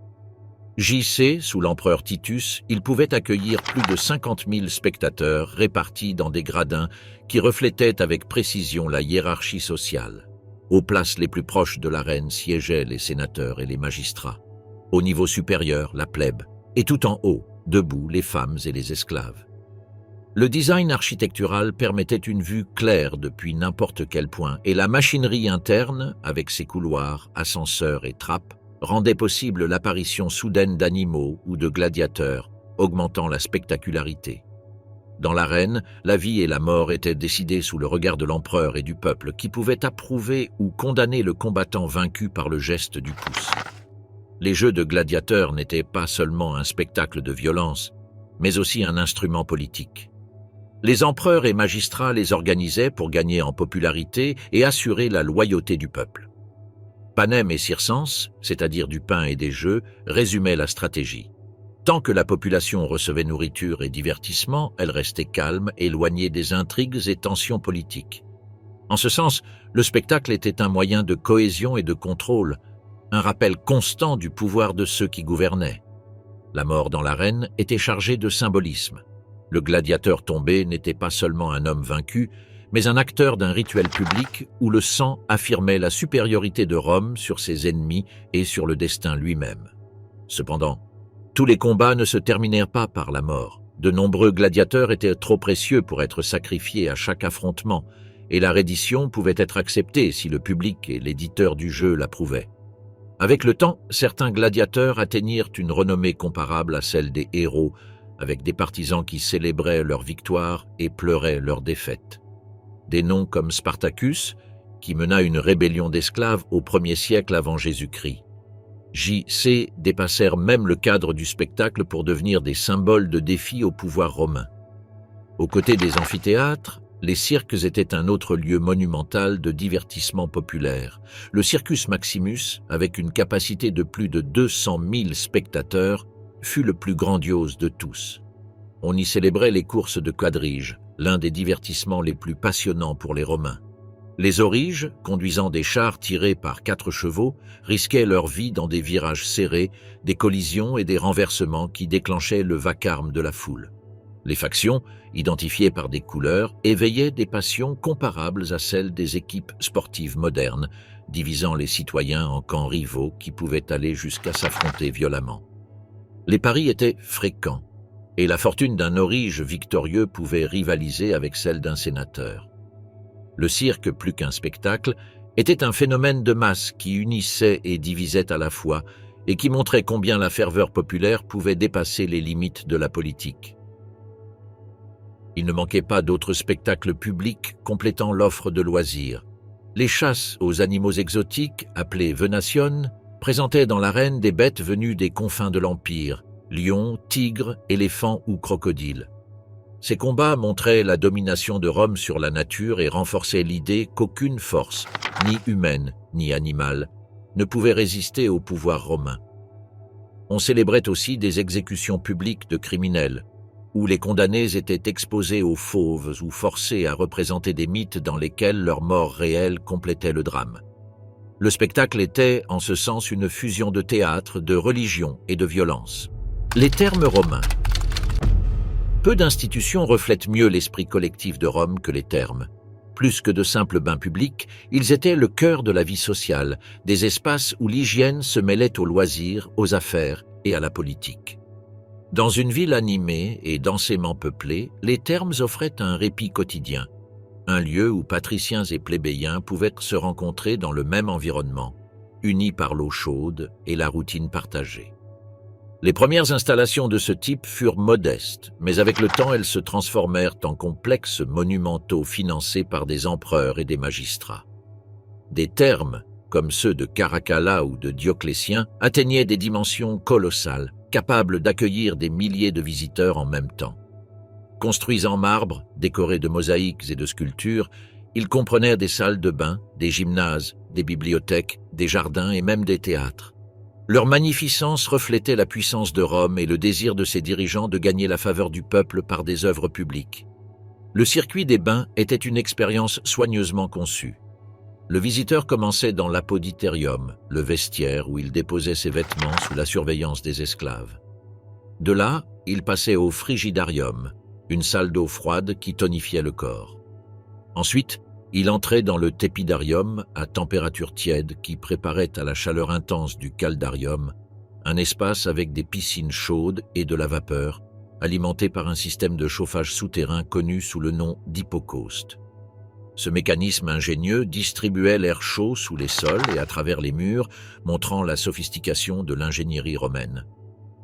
JC, sous l'empereur Titus, il pouvait accueillir plus de 50 000 spectateurs répartis dans des gradins qui reflétaient avec précision la hiérarchie sociale. Aux places les plus proches de l'arène siégeaient les sénateurs et les magistrats. Au niveau supérieur, la plèbe, et tout en haut, debout, les femmes et les esclaves. Le design architectural permettait une vue claire depuis n'importe quel point et la machinerie interne, avec ses couloirs, ascenseurs et trappes, rendait possible l'apparition soudaine d'animaux ou de gladiateurs, augmentant la spectacularité. Dans l'arène, la vie et la mort étaient décidées sous le regard de l'empereur et du peuple qui pouvait approuver ou condamner le combattant vaincu par le geste du pouce. Les jeux de gladiateurs n'étaient pas seulement un spectacle de violence, mais aussi un instrument politique. Les empereurs et magistrats les organisaient pour gagner en popularité et assurer la loyauté du peuple. Panem et circense, c'est-à-dire du pain et des jeux, résumaient la stratégie. Tant que la population recevait nourriture et divertissement, elle restait calme, éloignée des intrigues et tensions politiques. En ce sens, le spectacle était un moyen de cohésion et de contrôle, un rappel constant du pouvoir de ceux qui gouvernaient. La mort dans l'arène était chargée de symbolisme. Le gladiateur tombé n'était pas seulement un homme vaincu, mais un acteur d'un rituel public où le sang affirmait la supériorité de Rome sur ses ennemis et sur le destin lui-même. Cependant, tous les combats ne se terminèrent pas par la mort. De nombreux gladiateurs étaient trop précieux pour être sacrifiés à chaque affrontement, et la reddition pouvait être acceptée si le public et l'éditeur du jeu l'approuvaient. Avec le temps, certains gladiateurs atteignirent une renommée comparable à celle des héros, avec des partisans qui célébraient leur victoire et pleuraient leur défaite. Des noms comme Spartacus, qui mena une rébellion d'esclaves au 1er siècle avant Jésus-Christ. JC dépassèrent même le cadre du spectacle pour devenir des symboles de défi au pouvoir romain. Aux côtés des amphithéâtres, les cirques étaient un autre lieu monumental de divertissement populaire. Le Circus Maximus, avec une capacité de plus de 200 000 spectateurs, fut le plus grandiose de tous. On y célébrait les courses de quadriges, l'un des divertissements les plus passionnants pour les Romains. Les auriges, conduisant des chars tirés par 4 chevaux, risquaient leur vie dans des virages serrés, des collisions et des renversements qui déclenchaient le vacarme de la foule. Les factions, identifiées par des couleurs, éveillaient des passions comparables à celles des équipes sportives modernes, divisant les citoyens en camps rivaux qui pouvaient aller jusqu'à s'affronter violemment. Les paris étaient fréquents, et la fortune d'un aurige victorieux pouvait rivaliser avec celle d'un sénateur. Le cirque, plus qu'un spectacle, était un phénomène de masse qui unissait et divisait à la fois, et qui montrait combien la ferveur populaire pouvait dépasser les limites de la politique. Il ne manquait pas d'autres spectacles publics complétant l'offre de loisirs. Les chasses aux animaux exotiques, appelées venations, présentaient dans l'arène des bêtes venues des confins de l'Empire, lions, tigres, éléphants ou crocodiles. Ces combats montraient la domination de Rome sur la nature et renforçaient l'idée qu'aucune force, ni humaine ni animale, ne pouvait résister au pouvoir romain. On célébrait aussi des exécutions publiques de criminels, où les condamnés étaient exposés aux fauves ou forcés à représenter des mythes dans lesquels leur mort réelle complétait le drame. Le spectacle était, en ce sens, une fusion de théâtre, de religion et de violence. Les termes romains. Peu d'institutions reflètent mieux l'esprit collectif de Rome que les termes. Plus que de simples bains publics, ils étaient le cœur de la vie sociale, des espaces où l'hygiène se mêlait aux loisirs, aux affaires et à la politique. Dans une ville animée et densément peuplée, les termes offraient un répit quotidien, un lieu où patriciens et plébéiens pouvaient se rencontrer dans le même environnement, unis par l'eau chaude et la routine partagée. Les premières installations de ce type furent modestes, mais avec le temps elles se transformèrent en complexes monumentaux financés par des empereurs et des magistrats. Des thermes, comme ceux de Caracalla ou de Dioclétien, atteignaient des dimensions colossales, capables d'accueillir des milliers de visiteurs en même temps. Construits en marbre, décorés de mosaïques et de sculptures, ils comprenaient des salles de bain, des gymnases, des bibliothèques, des jardins et même des théâtres. Leur magnificence reflétait la puissance de Rome et le désir de ses dirigeants de gagner la faveur du peuple par des œuvres publiques. Le circuit des bains était une expérience soigneusement conçue. Le visiteur commençait dans l'apoditerium, le vestiaire où il déposait ses vêtements sous la surveillance des esclaves. De là, il passait au frigidarium, une salle d'eau froide qui tonifiait le corps. Ensuite, il entrait dans le tepidarium à température tiède qui préparait à la chaleur intense du caldarium, un espace avec des piscines chaudes et de la vapeur, alimenté par un système de chauffage souterrain connu sous le nom d'hypocauste. Ce mécanisme ingénieux distribuait l'air chaud sous les sols et à travers les murs, montrant la sophistication de l'ingénierie romaine.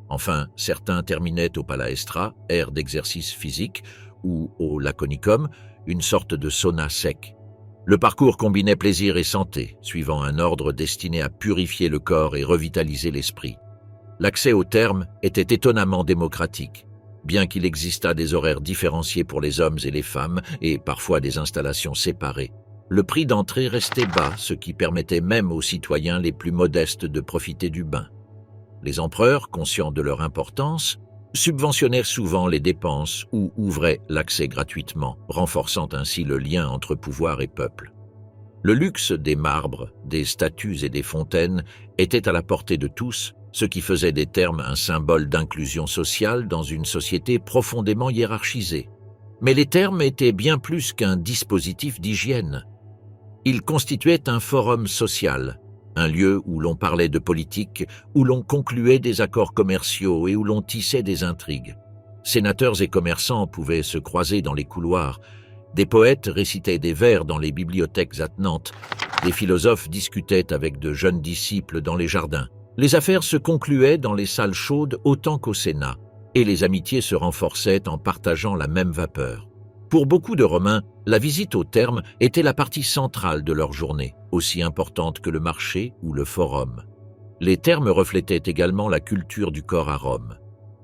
Enfin, certains terminaient au palaestra, aire d'exercice physique, ou au laconicum, une sorte de sauna sec. Le parcours combinait plaisir et santé, suivant un ordre destiné à purifier le corps et revitaliser l'esprit. L'accès aux thermes était étonnamment démocratique, bien qu'il existât des horaires différenciés pour les hommes et les femmes, et parfois des installations séparées. Le prix d'entrée restait bas, ce qui permettait même aux citoyens les plus modestes de profiter du bain. Les empereurs, conscients de leur importance, subventionnèrent souvent les dépenses ou ouvraient l'accès gratuitement, renforçant ainsi le lien entre pouvoir et peuple. Le luxe des marbres, des statues et des fontaines était à la portée de tous, ce qui faisait des thermes un symbole d'inclusion sociale dans une société profondément hiérarchisée. Mais les thermes étaient bien plus qu'un dispositif d'hygiène. Ils constituaient un forum social, un lieu où l'on parlait de politique, où l'on concluait des accords commerciaux et où l'on tissait des intrigues. Sénateurs et commerçants pouvaient se croiser dans les couloirs, des poètes récitaient des vers dans les bibliothèques attenantes, des philosophes discutaient avec de jeunes disciples dans les jardins. Les affaires se concluaient dans les salles chaudes autant qu'au Sénat, et les amitiés se renforçaient en partageant la même vapeur. Pour beaucoup de Romains, la visite aux thermes était la partie centrale de leur journée, aussi importante que le marché ou le forum. Les thermes reflétaient également la culture du corps à Rome.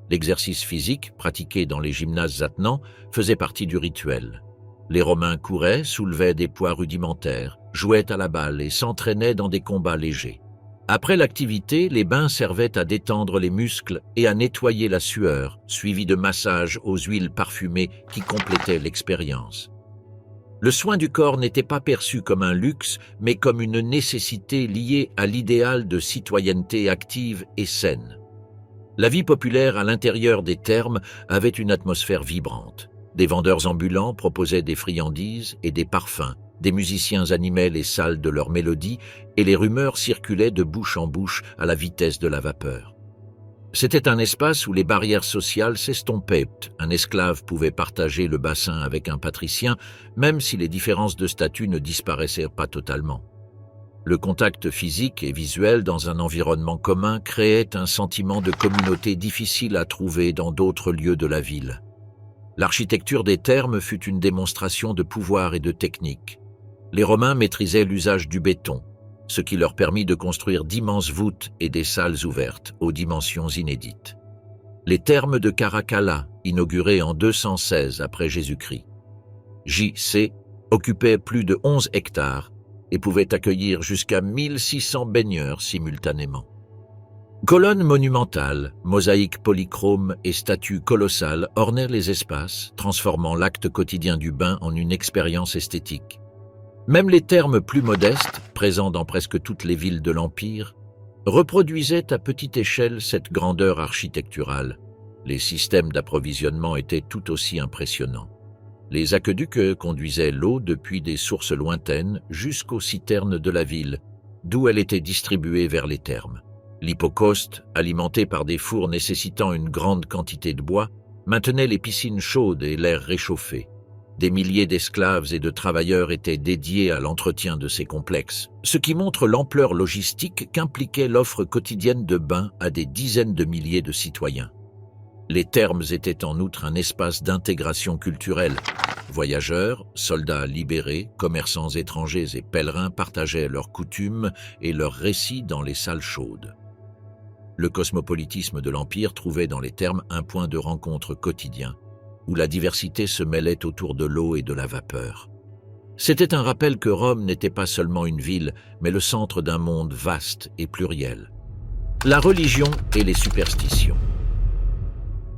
L'exercice physique, pratiqué dans les gymnases attenants, faisait partie du rituel. Les Romains couraient, soulevaient des poids rudimentaires, jouaient à la balle et s'entraînaient dans des combats légers. Après l'activité, les bains servaient à détendre les muscles et à nettoyer la sueur, suivis de massages aux huiles parfumées qui complétaient l'expérience. Le soin du corps n'était pas perçu comme un luxe, mais comme une nécessité liée à l'idéal de citoyenneté active et saine. La vie populaire à l'intérieur des thermes avait une atmosphère vibrante. Des vendeurs ambulants proposaient des friandises et des parfums. Des musiciens animaient les salles de leurs mélodies et les rumeurs circulaient de bouche en bouche à la vitesse de la vapeur. C'était un espace où les barrières sociales s'estompaient. Un esclave pouvait partager le bassin avec un patricien, même si les différences de statut ne disparaissaient pas totalement. Le contact physique et visuel dans un environnement commun créait un sentiment de communauté difficile à trouver dans d'autres lieux de la ville. L'architecture des thermes fut une démonstration de pouvoir et de technique. Les Romains maîtrisaient l'usage du béton, ce qui leur permit de construire d'immenses voûtes et des salles ouvertes aux dimensions inédites. Les thermes de Caracalla, inaugurés en 216 après Jésus-Christ. J.C. occupait plus de 11 hectares et pouvait accueillir jusqu'à 1600 baigneurs simultanément. Colonnes monumentales, mosaïques polychromes et statues colossales ornaient les espaces, transformant l'acte quotidien du bain en une expérience esthétique. Même les thermes plus modestes, présents dans presque toutes les villes de l'Empire, reproduisaient à petite échelle cette grandeur architecturale. Les systèmes d'approvisionnement étaient tout aussi impressionnants. Les aqueducs conduisaient l'eau depuis des sources lointaines jusqu'aux citernes de la ville, d'où elle était distribuée vers les thermes. L'hypocauste, alimenté par des fours nécessitant une grande quantité de bois, maintenait les piscines chaudes et l'air réchauffé. Des milliers d'esclaves et de travailleurs étaient dédiés à l'entretien de ces complexes, ce qui montre l'ampleur logistique qu'impliquait l'offre quotidienne de bains à des dizaines de milliers de citoyens. Les thermes étaient en outre un espace d'intégration culturelle. Voyageurs, soldats libérés, commerçants étrangers et pèlerins partageaient leurs coutumes et leurs récits dans les salles chaudes. Le cosmopolitisme de l'Empire trouvait dans les thermes un point de rencontre quotidien, où la diversité se mêlait autour de l'eau et de la vapeur. C'était un rappel que Rome n'était pas seulement une ville, mais le centre d'un monde vaste et pluriel. La religion et les superstitions.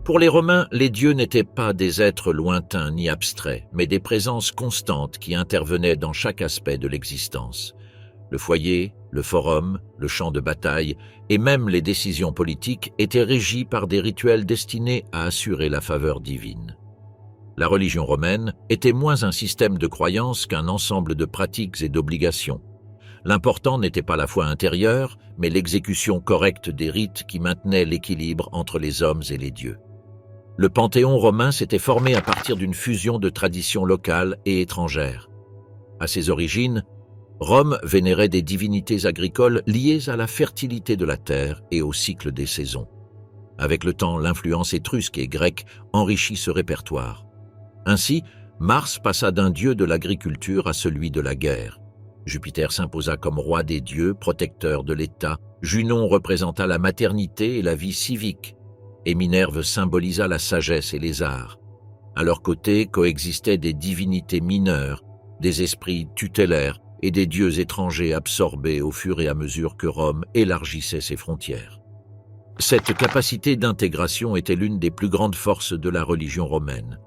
Pour les Romains, les dieux n'étaient pas des êtres lointains ni abstraits, mais des présences constantes qui intervenaient dans chaque aspect de l'existence. Le foyer, le forum, le champ de bataille et même les décisions politiques étaient régis par des rituels destinés à assurer la faveur divine. La religion romaine était moins un système de croyances qu'un ensemble de pratiques et d'obligations. L'important n'était pas la foi intérieure, mais l'exécution correcte des rites qui maintenaient l'équilibre entre les hommes et les dieux. Le panthéon romain s'était formé à partir d'une fusion de traditions locales et étrangères. À ses origines, Rome vénérait des divinités agricoles liées à la fertilité de la terre et au cycle des saisons. Avec le temps, l'influence étrusque et grecque enrichit ce répertoire. Ainsi, Mars passa d'un dieu de l'agriculture à celui de la guerre. Jupiter s'imposa comme roi des dieux, protecteur de l'État. Junon représenta la maternité et la vie civique. Et Minerve symbolisa la sagesse et les arts. À leur côté coexistaient des divinités mineures, des esprits tutélaires et des dieux étrangers absorbés au fur et à mesure que Rome élargissait ses frontières. Cette capacité d'intégration était l'une des plus grandes forces de la religion romaine.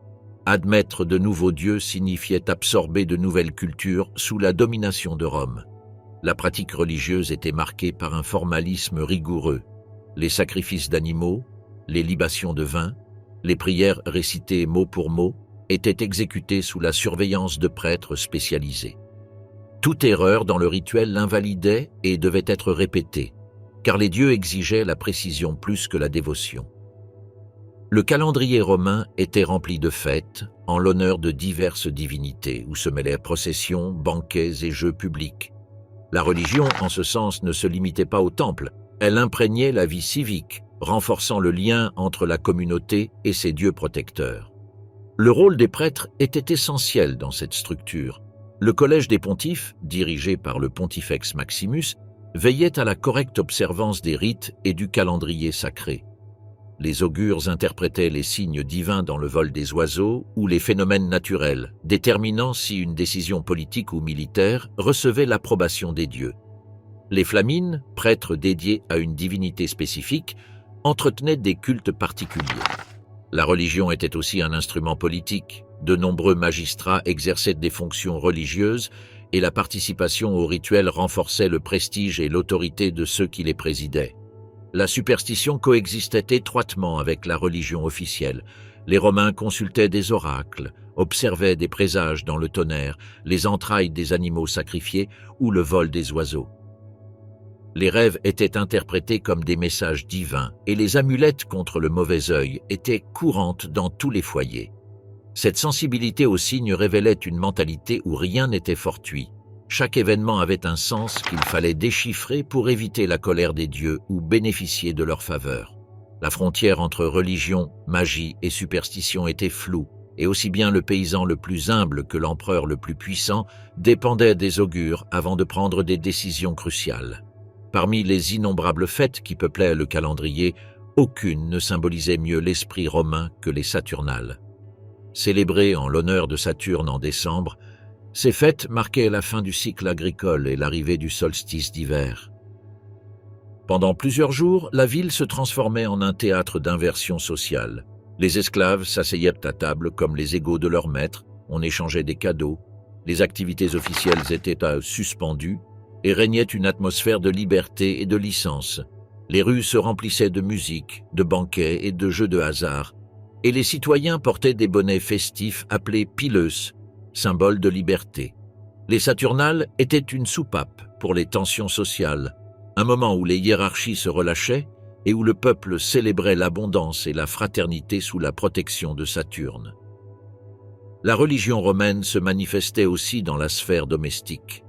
Admettre de nouveaux dieux signifiait absorber de nouvelles cultures sous la domination de Rome. La pratique religieuse était marquée par un formalisme rigoureux. Les sacrifices d'animaux, les libations de vin, les prières récitées mot pour mot étaient exécutées sous la surveillance de prêtres spécialisés. Toute erreur dans le rituel l'invalidait et devait être répétée, car les dieux exigeaient la précision plus que la dévotion. Le calendrier romain était rempli de fêtes en l'honneur de diverses divinités, où se mêlaient processions, banquets et jeux publics. La religion, en ce sens, ne se limitait pas au temple, elle imprégnait la vie civique, renforçant le lien entre la communauté et ses dieux protecteurs. Le rôle des prêtres était essentiel dans cette structure. Le collège des pontifes, dirigé par le pontifex Maximus, veillait à la correcte observance des rites et du calendrier sacré. Les augures interprétaient les signes divins dans le vol des oiseaux ou les phénomènes naturels, déterminant si une décision politique ou militaire recevait l'approbation des dieux. Les flamines, prêtres dédiés à une divinité spécifique, entretenaient des cultes particuliers. La religion était aussi un instrument politique. De nombreux magistrats exerçaient des fonctions religieuses et la participation aux rituels renforçait le prestige et l'autorité de ceux qui les présidaient. La superstition coexistait étroitement avec la religion officielle. Les Romains consultaient des oracles, observaient des présages dans le tonnerre, les entrailles des animaux sacrifiés ou le vol des oiseaux. Les rêves étaient interprétés comme des messages divins et les amulettes contre le mauvais œil étaient courantes dans tous les foyers. Cette sensibilité aux signes révélait une mentalité où rien n'était fortuit. Chaque événement avait un sens qu'il fallait déchiffrer pour éviter la colère des dieux ou bénéficier de leur faveur. La frontière entre religion, magie et superstition était floue, et aussi bien le paysan le plus humble que l'empereur le plus puissant dépendait des augures avant de prendre des décisions cruciales. Parmi les innombrables fêtes qui peuplaient le calendrier, aucune ne symbolisait mieux l'esprit romain que les Saturnales. Célébrées en l'honneur de Saturne en décembre, ces fêtes marquaient la fin du cycle agricole et l'arrivée du solstice d'hiver. Pendant plusieurs jours, la ville se transformait en un théâtre d'inversion sociale. Les esclaves s'asseyaient à table comme les égaux de leurs maîtres, on échangeait des cadeaux, les activités officielles étaient suspendues et régnait une atmosphère de liberté et de licence. Les rues se remplissaient de musique, de banquets et de jeux de hasard, et les citoyens portaient des bonnets festifs appelés pileus, symbole de liberté. Les Saturnales étaient une soupape pour les tensions sociales, un moment où les hiérarchies se relâchaient et où le peuple célébrait l'abondance et la fraternité sous la protection de Saturne. La religion romaine se manifestait aussi dans la sphère domestique.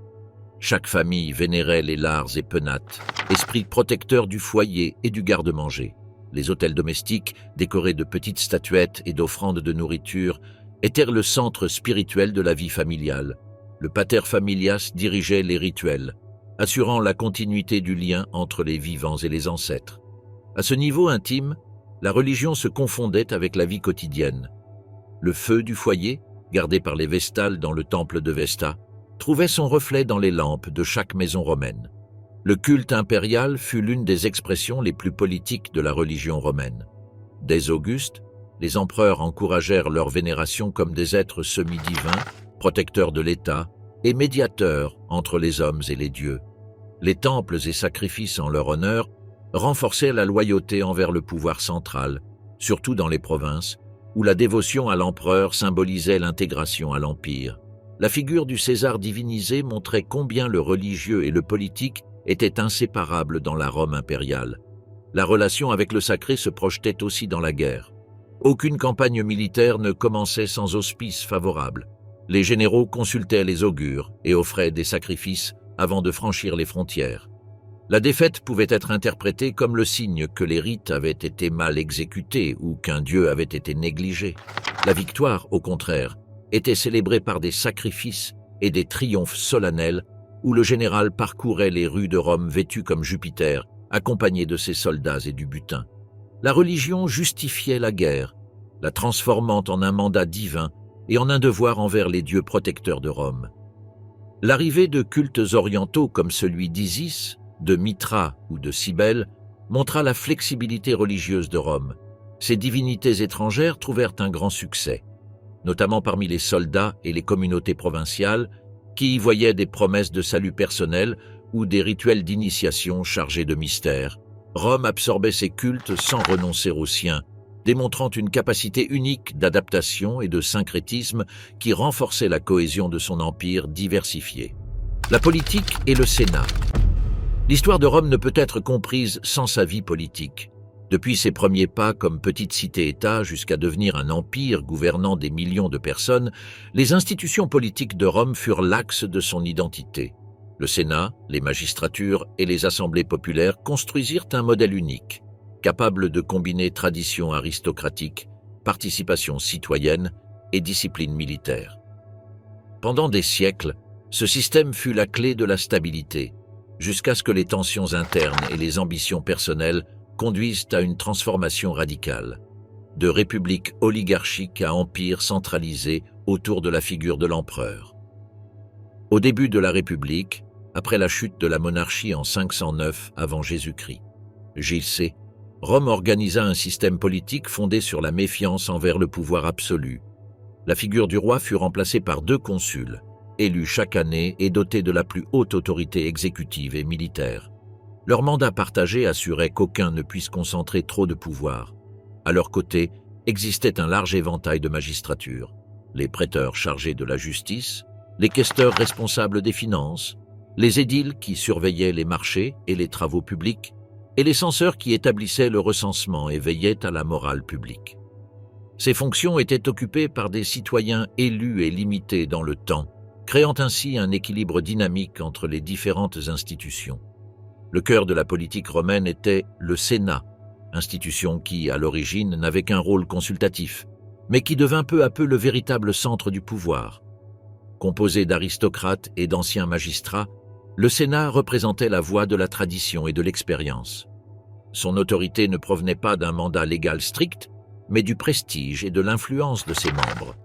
Chaque famille vénérait les Lars et Penates, esprits protecteurs du foyer et du garde-manger. Les hôtels domestiques, décorés de petites statuettes et d'offrandes de nourriture, étaient le centre spirituel de la vie familiale. Le pater familias dirigeait les rituels, assurant la continuité du lien entre les vivants et les ancêtres. À ce niveau intime, la religion se confondait avec la vie quotidienne. Le feu du foyer, gardé par les Vestales dans le temple de Vesta, trouvait son reflet dans les lampes de chaque maison romaine. Le culte impérial fut l'une des expressions les plus politiques de la religion romaine. Dès Auguste, les empereurs encouragèrent leur vénération comme des êtres semi-divins, protecteurs de l'État et médiateurs entre les hommes et les dieux. Les temples et sacrifices en leur honneur renforçaient la loyauté envers le pouvoir central, surtout dans les provinces, où la dévotion à l'empereur symbolisait l'intégration à l'empire. La figure du César divinisé montrait combien le religieux et le politique étaient inséparables dans la Rome impériale. La relation avec le sacré se projetait aussi dans la guerre. Aucune campagne militaire ne commençait sans auspice favorable. Les généraux consultaient les augures et offraient des sacrifices avant de franchir les frontières. La défaite pouvait être interprétée comme le signe que les rites avaient été mal exécutés ou qu'un dieu avait été négligé. La victoire, au contraire, était célébrée par des sacrifices et des triomphes solennels où le général parcourait les rues de Rome vêtu comme Jupiter, accompagné de ses soldats et du butin. La religion justifiait la guerre, la transformant en un mandat divin et en un devoir envers les dieux protecteurs de Rome. L'arrivée de cultes orientaux comme celui d'Isis, de Mitra ou de Cybèle montra la flexibilité religieuse de Rome. Ces divinités étrangères trouvèrent un grand succès, notamment parmi les soldats et les communautés provinciales qui y voyaient des promesses de salut personnel ou des rituels d'initiation chargés de mystères. Rome absorbait ces cultes sans renoncer aux siens, démontrant une capacité unique d'adaptation et de syncrétisme qui renforçait la cohésion de son empire diversifié. La politique et le Sénat. L'histoire de Rome ne peut être comprise sans sa vie politique. Depuis ses premiers pas comme petite cité-État jusqu'à devenir un empire gouvernant des millions de personnes, les institutions politiques de Rome furent l'axe de son identité. Le Sénat, les magistratures et les assemblées populaires construisirent un modèle unique, capable de combiner tradition aristocratique, participation citoyenne et discipline militaire. Pendant des siècles, ce système fut la clé de la stabilité, jusqu'à ce que les tensions internes et les ambitions personnelles conduisent à une transformation radicale, de république oligarchique à empire centralisé autour de la figure de l'empereur. Au début de la République, après la chute de la monarchie en 509 avant Jésus-Christ, J.C., Rome organisa un système politique fondé sur la méfiance envers le pouvoir absolu. La figure du roi fut remplacée par 2 consuls, élus chaque année et dotés de la plus haute autorité exécutive et militaire. Leur mandat partagé assurait qu'aucun ne puisse concentrer trop de pouvoir. À leur côté, existait un large éventail de magistratures, les prêteurs chargés de la justice, les questeurs responsables des finances, les édiles qui surveillaient les marchés et les travaux publics, et les censeurs qui établissaient le recensement et veillaient à la morale publique. Ces fonctions étaient occupées par des citoyens élus et limités dans le temps, créant ainsi un équilibre dynamique entre les différentes institutions. Le cœur de la politique romaine était le Sénat, institution qui, à l'origine, n'avait qu'un rôle consultatif, mais qui devint peu à peu le véritable centre du pouvoir. Composé d'aristocrates et d'anciens magistrats, le Sénat représentait la voix de la tradition et de l'expérience. son autorité ne provenait pas d'un mandat légal strict, mais du prestige et de l'influence de ses membres.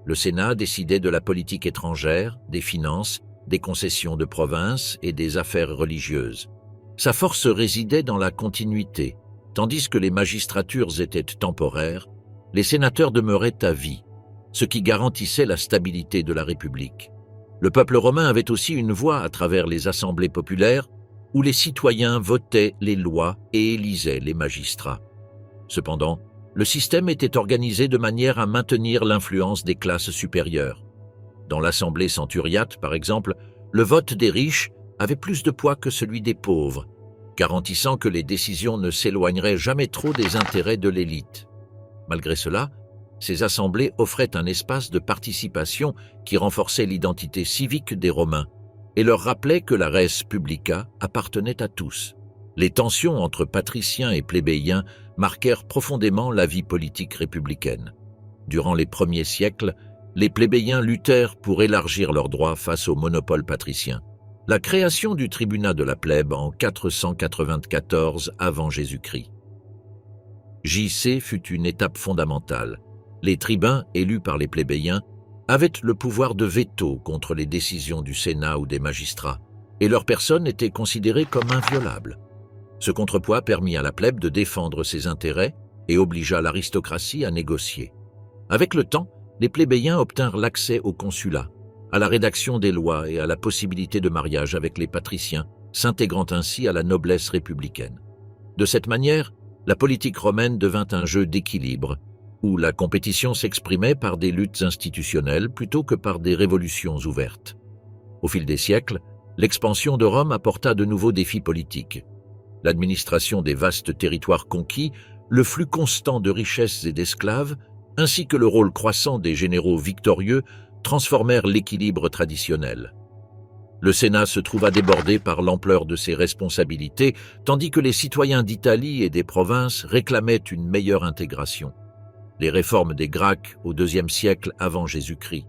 Le Sénat décidait de la politique étrangère, des finances, des concessions de province et des affaires religieuses. Sa force résidait dans la continuité. Tandis que les magistratures étaient temporaires, les sénateurs demeuraient à vie, ce qui garantissait la stabilité de la République. Le peuple romain avait aussi une voix à travers les assemblées populaires où les citoyens votaient les lois et élisaient les magistrats. Cependant, le système était organisé de manière à maintenir l'influence des classes supérieures. Dans l'assemblée centuriate, par exemple, le vote des riches avait plus de poids que celui des pauvres, garantissant que les décisions ne s'éloigneraient jamais trop des intérêts de l'élite. Malgré cela, ces assemblées offraient un espace de participation qui renforçait l'identité civique des Romains et leur rappelait que la res publica appartenait à tous. Les tensions entre patriciens et plébéiens marquèrent profondément la vie politique républicaine. Durant les premiers siècles, les plébéiens luttèrent pour élargir leurs droits face au monopole patricien. La création du tribunat de la plèbe en 494 avant Jésus-Christ. J.C. fut une étape fondamentale. Les tribuns, élus par les plébéiens, avaient le pouvoir de veto contre les décisions du Sénat ou des magistrats, et leur personne était considérée comme inviolable. Ce contrepoids permit à la plèbe de défendre ses intérêts et obligea l'aristocratie à négocier. Avec le temps, les plébéiens obtinrent l'accès au consulat, à la rédaction des lois et à la possibilité de mariage avec les patriciens, s'intégrant ainsi à la noblesse républicaine. De cette manière, la politique romaine devint un jeu d'équilibre, où la compétition s'exprimait par des luttes institutionnelles plutôt que par des révolutions ouvertes. Au fil des siècles, l'expansion de Rome apporta de nouveaux défis politiques. L'administration des vastes territoires conquis, le flux constant de richesses et d'esclaves, ainsi que le rôle croissant des généraux victorieux transformèrent l'équilibre traditionnel. Le Sénat se trouva débordé par l'ampleur de ses responsabilités, tandis que les citoyens d'Italie et des provinces réclamaient une meilleure intégration. Les réformes des Gracques au IIe siècle avant Jésus-Christ.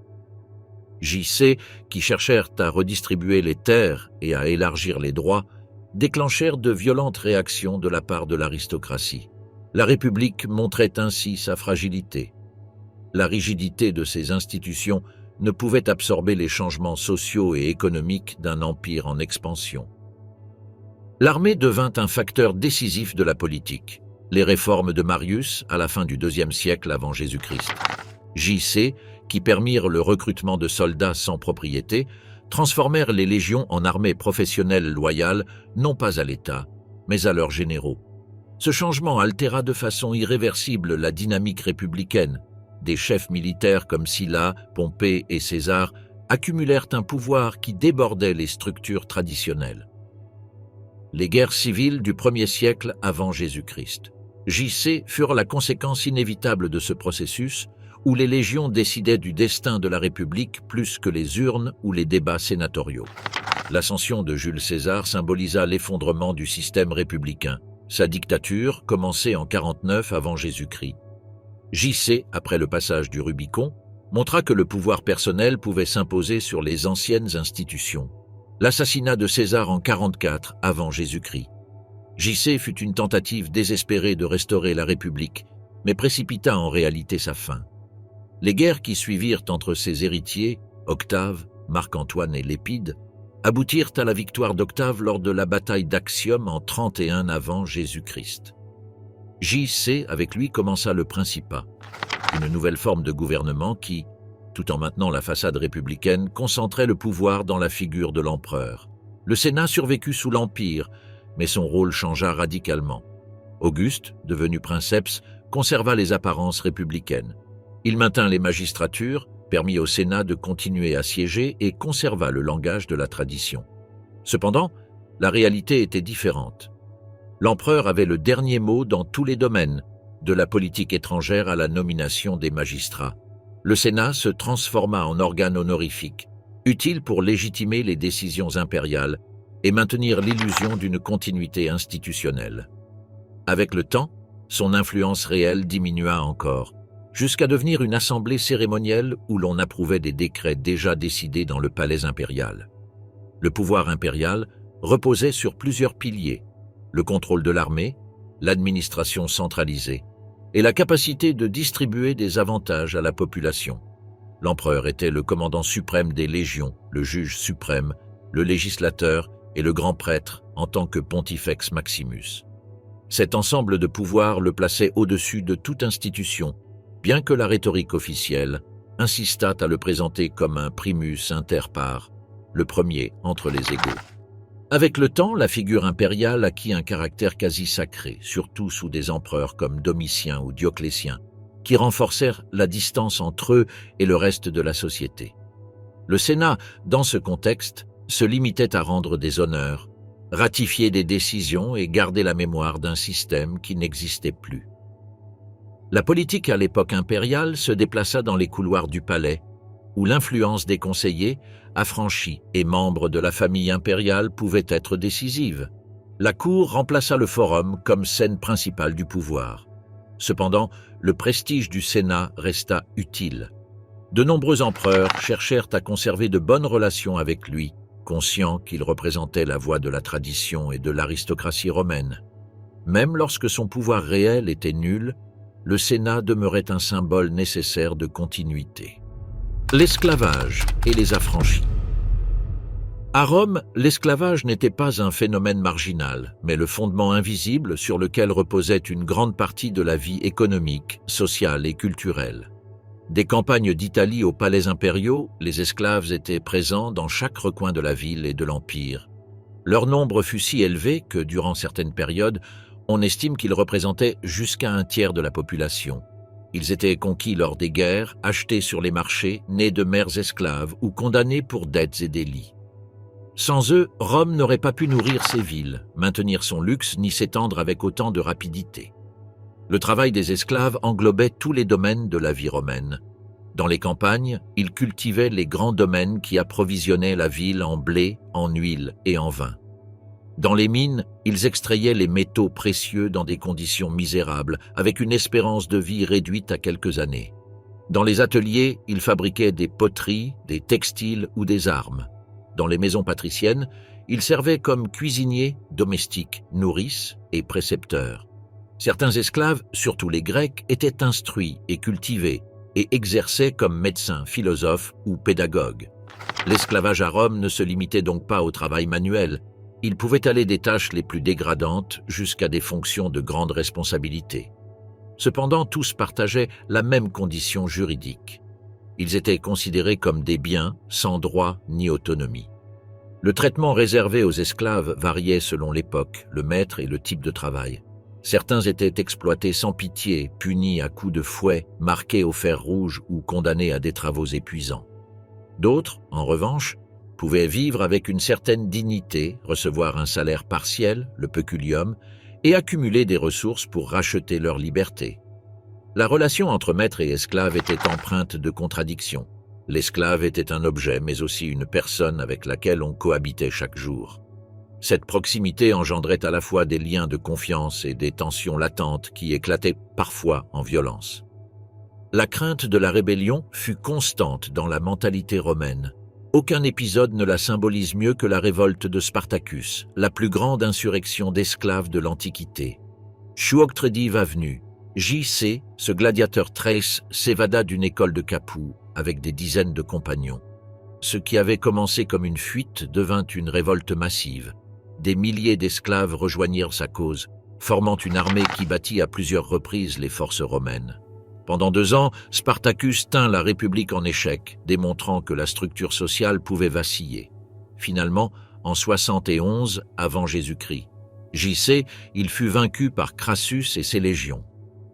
J.C., qui cherchèrent à redistribuer les terres et à élargir les droits, déclenchèrent de violentes réactions de la part de l'aristocratie. La République montrait ainsi sa fragilité. La rigidité de ses institutions ne pouvait absorber les changements sociaux et économiques d'un empire en expansion. L'armée devint un facteur décisif de la politique. Les réformes de Marius, à la fin du IIe siècle avant Jésus-Christ. J.C., qui permirent le recrutement de soldats sans propriété, transformèrent les légions en armées professionnelles loyales, non pas à l'État, mais à leurs généraux. Ce changement altéra de façon irréversible la dynamique républicaine. Des chefs militaires comme Sylla, Pompée et César accumulèrent un pouvoir qui débordait les structures traditionnelles. Les guerres civiles du 1er siècle avant Jésus-Christ. J.C. furent la conséquence inévitable de ce processus où les légions décidaient du destin de la République plus que les urnes ou les débats sénatoriaux. L'ascension de Jules César symbolisa l'effondrement du système républicain. Sa dictature, commencée en 49 avant Jésus-Christ. J.C., après le passage du Rubicon, montra que le pouvoir personnel pouvait s'imposer sur les anciennes institutions. L'assassinat de César en 44 avant Jésus-Christ. J.C. fut une tentative désespérée de restaurer la République, mais précipita en réalité sa fin. Les guerres qui suivirent entre ses héritiers, Octave, Marc-Antoine et Lépide, aboutirent à la victoire d'Octave lors de la bataille d'Actium en 31 avant Jésus-Christ. J.C. avec lui commença le Principat, une nouvelle forme de gouvernement qui, tout en maintenant la façade républicaine, concentrait le pouvoir dans la figure de l'empereur. Le Sénat survécut sous l'Empire, mais son rôle changea radicalement. Auguste, devenu princeps, conserva les apparences républicaines. Il maintint les magistratures, permit au Sénat de continuer à siéger et conserva le langage de la tradition. Cependant, la réalité était différente. L'empereur avait le dernier mot dans tous les domaines, de la politique étrangère à la nomination des magistrats. Le Sénat se transforma en organe honorifique, utile pour légitimer les décisions impériales et maintenir l'illusion d'une continuité institutionnelle. Avec le temps, son influence réelle diminua encore, jusqu'à devenir une assemblée cérémonielle où l'on approuvait des décrets déjà décidés dans le palais impérial. Le pouvoir impérial reposait sur plusieurs piliers: le contrôle de l'armée, l'administration centralisée et la capacité de distribuer des avantages à la population. L'empereur était le commandant suprême des légions, le juge suprême, le législateur et le grand prêtre en tant que Pontifex Maximus. Cet ensemble de pouvoirs le plaçait au-dessus de toute institution, bien que la rhétorique officielle insistât à le présenter comme un primus inter pares, le premier entre les égaux. Avec le temps, la figure impériale acquit un caractère quasi sacré, surtout sous des empereurs comme Domitien ou Dioclétien, qui renforcèrent la distance entre eux et le reste de la société. Le Sénat, dans ce contexte, se limitait à rendre des honneurs, ratifier des décisions et garder la mémoire d'un système qui n'existait plus. La politique à l'époque impériale se déplaça dans les couloirs du palais, où l'influence des conseillers, affranchis et membres de la famille impériale pouvait être décisive. La cour remplaça le forum comme scène principale du pouvoir. Cependant, le prestige du Sénat resta utile. De nombreux empereurs cherchèrent à conserver de bonnes relations avec lui, conscients qu'il représentait la voix de la tradition et de l'aristocratie romaine. Même lorsque son pouvoir réel était nul, le Sénat demeurait un symbole nécessaire de continuité. L'esclavage et les affranchis. À Rome, l'esclavage n'était pas un phénomène marginal, mais le fondement invisible sur lequel reposait une grande partie de la vie économique, sociale et culturelle. Des campagnes d'Italie aux palais impériaux, les esclaves étaient présents dans chaque recoin de la ville et de l'Empire. Leur nombre fut si élevé que, durant certaines périodes, on estime qu'ils représentaient jusqu'à un tiers de la population. Ils étaient conquis lors des guerres, achetés sur les marchés, nés de mères esclaves ou condamnés pour dettes et délits. Sans eux, Rome n'aurait pas pu nourrir ses villes, maintenir son luxe ni s'étendre avec autant de rapidité. Le travail des esclaves englobait tous les domaines de la vie romaine. Dans les campagnes, ils cultivaient les grands domaines qui approvisionnaient la ville en blé, en huile et en vin. Dans les mines, ils extrayaient les métaux précieux dans des conditions misérables, avec une espérance de vie réduite à quelques années. Dans les ateliers, ils fabriquaient des poteries, des textiles ou des armes. Dans les maisons patriciennes, ils servaient comme cuisiniers, domestiques, nourrices et précepteurs. Certains esclaves, surtout les Grecs, étaient instruits et cultivés et exerçaient comme médecins, philosophes ou pédagogues. L'esclavage à Rome ne se limitait donc pas au travail manuel. Il pouvait aller des tâches les plus dégradantes jusqu'à des fonctions de grande responsabilité. Cependant, tous partageaient la même condition juridique. Ils étaient considérés comme des biens, sans droit ni autonomie. Le traitement réservé aux esclaves variait selon l'époque, le maître et le type de travail. Certains étaient exploités sans pitié, punis à coups de fouet, marqués au fer rouge ou condamnés à des travaux épuisants. D'autres, en revanche, pouvaient vivre avec une certaine dignité, recevoir un salaire partiel, le peculium, et accumuler des ressources pour racheter leur liberté. La relation entre maître et esclave était empreinte de contradictions. L'esclave était un objet, mais aussi une personne avec laquelle on cohabitait chaque jour. Cette proximité engendrait à la fois des liens de confiance et des tensions latentes qui éclataient parfois en violence. La crainte de la rébellion fut constante dans la mentalité romaine. Aucun épisode ne la symbolise mieux que la révolte de Spartacus, la plus grande insurrection d'esclaves de l'Antiquité. Chouoctredive avenue, J.C., ce gladiateur Thrace, s'évada d'une école de Capoue avec des dizaines de compagnons. Ce qui avait commencé comme une fuite devint une révolte massive. Des milliers d'esclaves rejoignirent sa cause, formant une armée qui battit à plusieurs reprises les forces romaines. Pendant 2 ans, Spartacus tint la République en échec, démontrant que la structure sociale pouvait vaciller. Finalement, en 71 avant Jésus-Christ, J.C., il fut vaincu par Crassus et ses légions.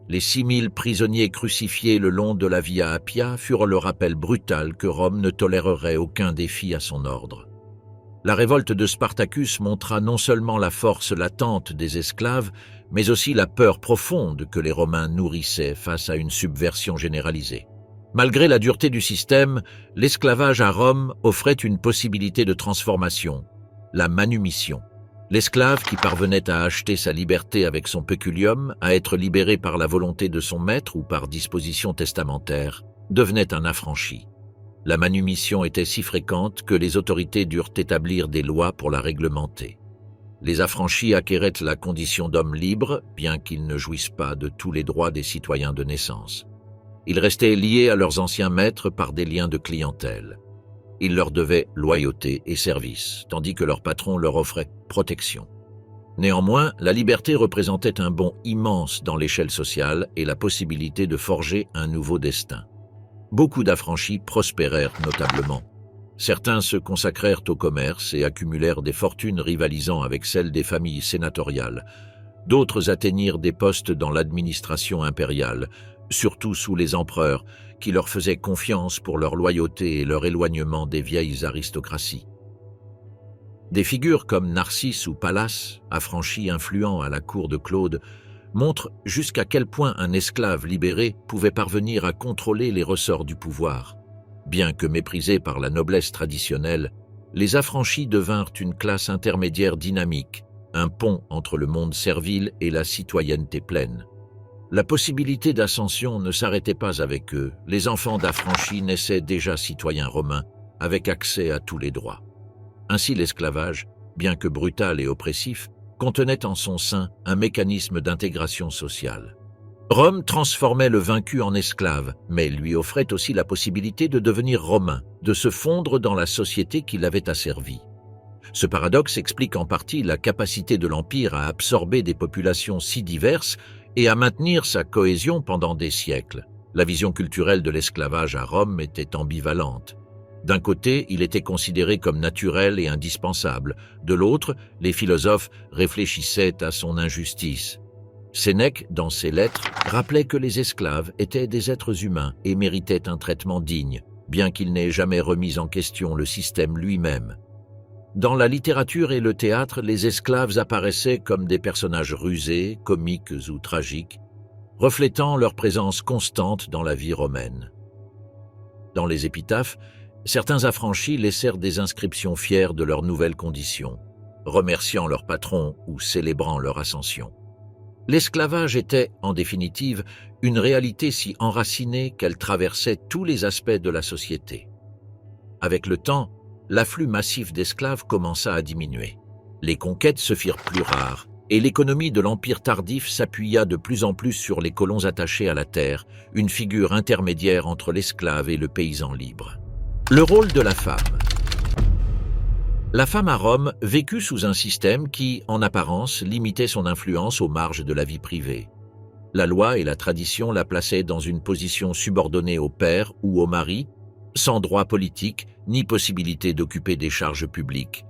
Les 6000 prisonniers crucifiés le long de la Via Appia furent le rappel brutal que Rome ne tolérerait aucun défi à son ordre. La révolte de Spartacus montra non seulement la force latente des esclaves, mais aussi la peur profonde que les Romains nourrissaient face à une subversion généralisée. Malgré la dureté du système, l'esclavage à Rome offrait une possibilité de transformation, la manumission. L'esclave qui parvenait à acheter sa liberté avec son péculium, à être libéré par la volonté de son maître ou par disposition testamentaire, devenait un affranchi. La manumission était si fréquente que les autorités durent établir des lois pour la réglementer. Les affranchis acquéraient la condition d'hommes libres, bien qu'ils ne jouissent pas de tous les droits des citoyens de naissance. Ils restaient liés à leurs anciens maîtres par des liens de clientèle. Ils leur devaient loyauté et service, tandis que leur patron leur offrait protection. Néanmoins, la liberté représentait un bond immense dans l'échelle sociale et la possibilité de forger un nouveau destin. Beaucoup d'affranchis prospérèrent notablement. Certains se consacrèrent au commerce et accumulèrent des fortunes rivalisant avec celles des familles sénatoriales. D'autres atteignirent des postes dans l'administration impériale, surtout sous les empereurs, qui leur faisaient confiance pour leur loyauté et leur éloignement des vieilles aristocraties. Des figures comme Narcisse ou Pallas, affranchis influents à la cour de Claude, montrent jusqu'à quel point un esclave libéré pouvait parvenir à contrôler les ressorts du pouvoir. Bien que méprisés par la noblesse traditionnelle, les affranchis devinrent une classe intermédiaire dynamique, un pont entre le monde servile et la citoyenneté pleine. La possibilité d'ascension ne s'arrêtait pas avec eux. Les enfants d'affranchis naissaient déjà citoyens romains, avec accès à tous les droits. Ainsi l'esclavage, bien que brutal et oppressif, contenait en son sein un mécanisme d'intégration sociale. Rome transformait le vaincu en esclave, mais lui offrait aussi la possibilité de devenir romain, de se fondre dans la société qui l'avait asservi. Ce paradoxe explique en partie la capacité de l'Empire à absorber des populations si diverses et à maintenir sa cohésion pendant des siècles. La vision culturelle de l'esclavage à Rome était ambivalente. D'un côté, il était considéré comme naturel et indispensable. De l'autre, les philosophes réfléchissaient à son injustice. Sénèque, dans ses lettres, rappelait que les esclaves étaient des êtres humains et méritaient un traitement digne, bien qu'il n'ait jamais remis en question le système lui-même. Dans la littérature et le théâtre, les esclaves apparaissaient comme des personnages rusés, comiques ou tragiques, reflétant leur présence constante dans la vie romaine. Dans les épitaphes, certains affranchis laissèrent des inscriptions fières de leurs nouvelles conditions, remerciant leur patron ou célébrant leur ascension. L'esclavage était, en définitive, une réalité si enracinée qu'elle traversait tous les aspects de la société. Avec le temps, l'afflux massif d'esclaves commença à diminuer. Les conquêtes se firent plus rares, et l'économie de l'Empire tardif s'appuya de plus en plus sur les colons attachés à la terre, une figure intermédiaire entre l'esclave et le paysan libre. Le rôle de la femme. La femme à Rome vécut sous un système qui, en apparence, limitait son influence aux marges de la vie privée. La loi et la tradition la plaçaient dans une position subordonnée au père ou au mari, sans droit politique ni possibilité d'occuper des charges publiques.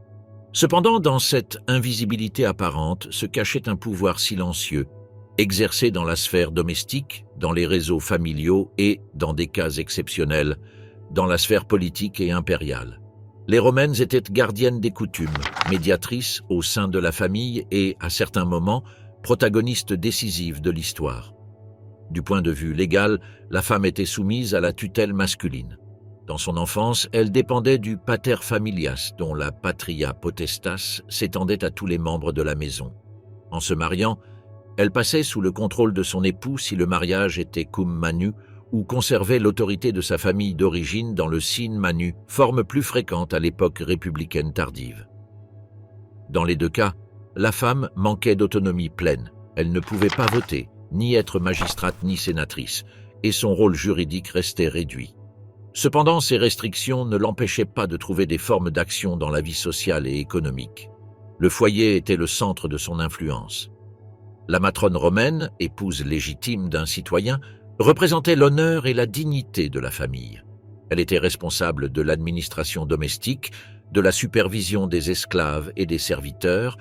Cependant, dans cette invisibilité apparente se cachait un pouvoir silencieux, exercé dans la sphère domestique, dans les réseaux familiaux et, dans des cas exceptionnels, dans la sphère politique et impériale. Les Romaines étaient gardiennes des coutumes, médiatrices au sein de la famille et, à certains moments, protagonistes décisives de l'histoire. Du point de vue légal, la femme était soumise à la tutelle masculine. Dans son enfance, elle dépendait du pater familias, dont la patria potestas s'étendait à tous les membres de la maison. En se mariant, elle passait sous le contrôle de son époux si le mariage était cum manu, ou conservait l'autorité de sa famille d'origine dans le sine manu, forme plus fréquente à l'époque républicaine tardive. Dans les deux cas, la femme manquait d'autonomie pleine. Elle ne pouvait pas voter, ni être magistrate ni sénatrice, et son rôle juridique restait réduit. Cependant, ces restrictions ne l'empêchaient pas de trouver des formes d'action dans la vie sociale et économique. Le foyer était le centre de son influence. La matrone romaine, épouse légitime d'un citoyen, représentait l'honneur et la dignité de la famille. Elle était responsable de l'administration domestique, de la supervision des esclaves et des serviteurs,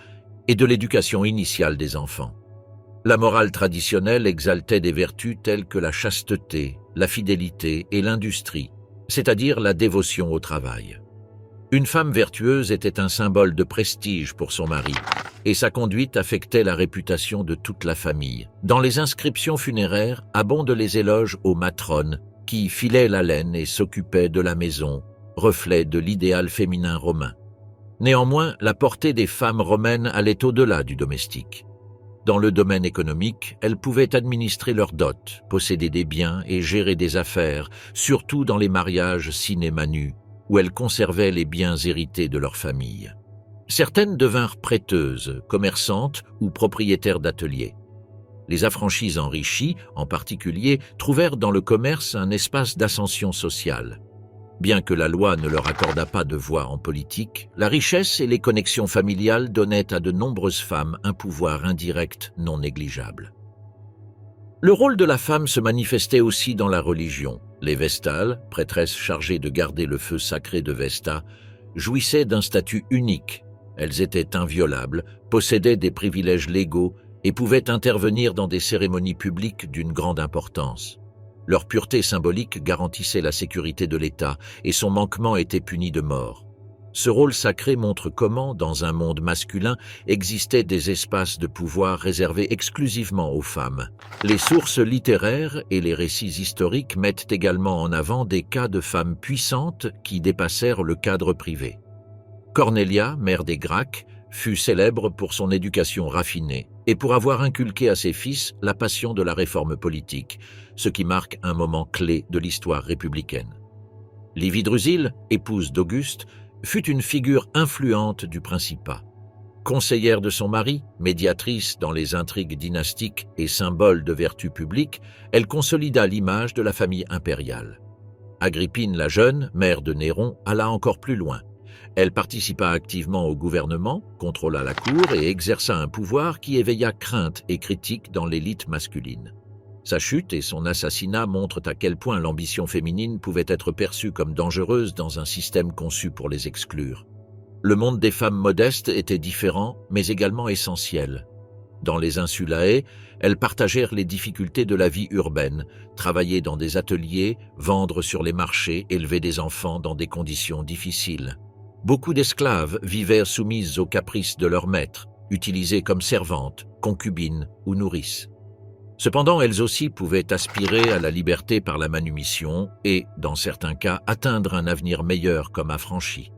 et de l'éducation initiale des enfants. La morale traditionnelle exaltait des vertus telles que la chasteté, la fidélité et l'industrie, c'est-à-dire la dévotion au travail. Une femme vertueuse était un symbole de prestige pour son mari, et sa conduite affectait la réputation de toute la famille. Dans les inscriptions funéraires abondent les éloges aux matrones, qui filaient la laine et s'occupaient de la maison, reflet de l'idéal féminin romain. Néanmoins, la portée des femmes romaines allait au-delà du domestique. Dans le domaine économique, elles pouvaient administrer leurs dots, posséder des biens et gérer des affaires, surtout dans les mariages sine manu, où elles conservaient les biens hérités de leur famille. Certaines devinrent prêteuses, commerçantes ou propriétaires d'ateliers. Les affranchies enrichies, en particulier, trouvèrent dans le commerce un espace d'ascension sociale. Bien que la loi ne leur accordât pas de voix en politique, la richesse et les connexions familiales donnaient à de nombreuses femmes un pouvoir indirect non négligeable. Le rôle de la femme se manifestait aussi dans la religion. Les Vestales, prêtresses chargées de garder le feu sacré de Vesta, jouissaient d'un statut unique. Elles étaient inviolables, possédaient des privilèges légaux et pouvaient intervenir dans des cérémonies publiques d'une grande importance. Leur pureté symbolique garantissait la sécurité de l'État et son manquement était puni de mort. Ce rôle sacré montre comment, dans un monde masculin, existaient des espaces de pouvoir réservés exclusivement aux femmes. Les sources littéraires et les récits historiques mettent également en avant des cas de femmes puissantes qui dépassèrent le cadre privé. Cornélia, mère des Gracques, fut célèbre pour son éducation raffinée et pour avoir inculqué à ses fils la passion de la réforme politique, ce qui marque un moment clé de l'histoire républicaine. Livie Drusille, épouse d'Auguste, fut une figure influente du principat. Conseillère de son mari, médiatrice dans les intrigues dynastiques et symbole de vertu publique, elle consolida l'image de la famille impériale. Agrippine la jeune, mère de Néron, alla encore plus loin. Elle participa activement au gouvernement, contrôla la cour et exerça un pouvoir qui éveilla crainte et critique dans l'élite masculine. Sa chute et son assassinat montrent à quel point l'ambition féminine pouvait être perçue comme dangereuse dans un système conçu pour les exclure. Le monde des femmes modestes était différent, mais également essentiel. Dans les insulae, elles partagèrent les difficultés de la vie urbaine, travailler dans des ateliers, vendre sur les marchés, élever des enfants dans des conditions difficiles. Beaucoup d'esclaves vivaient soumises aux caprices de leurs maîtres, utilisées comme servantes, concubines ou nourrices. Cependant, elles aussi pouvaient aspirer à la liberté par la manumission et, dans certains cas, atteindre un avenir meilleur comme affranchies.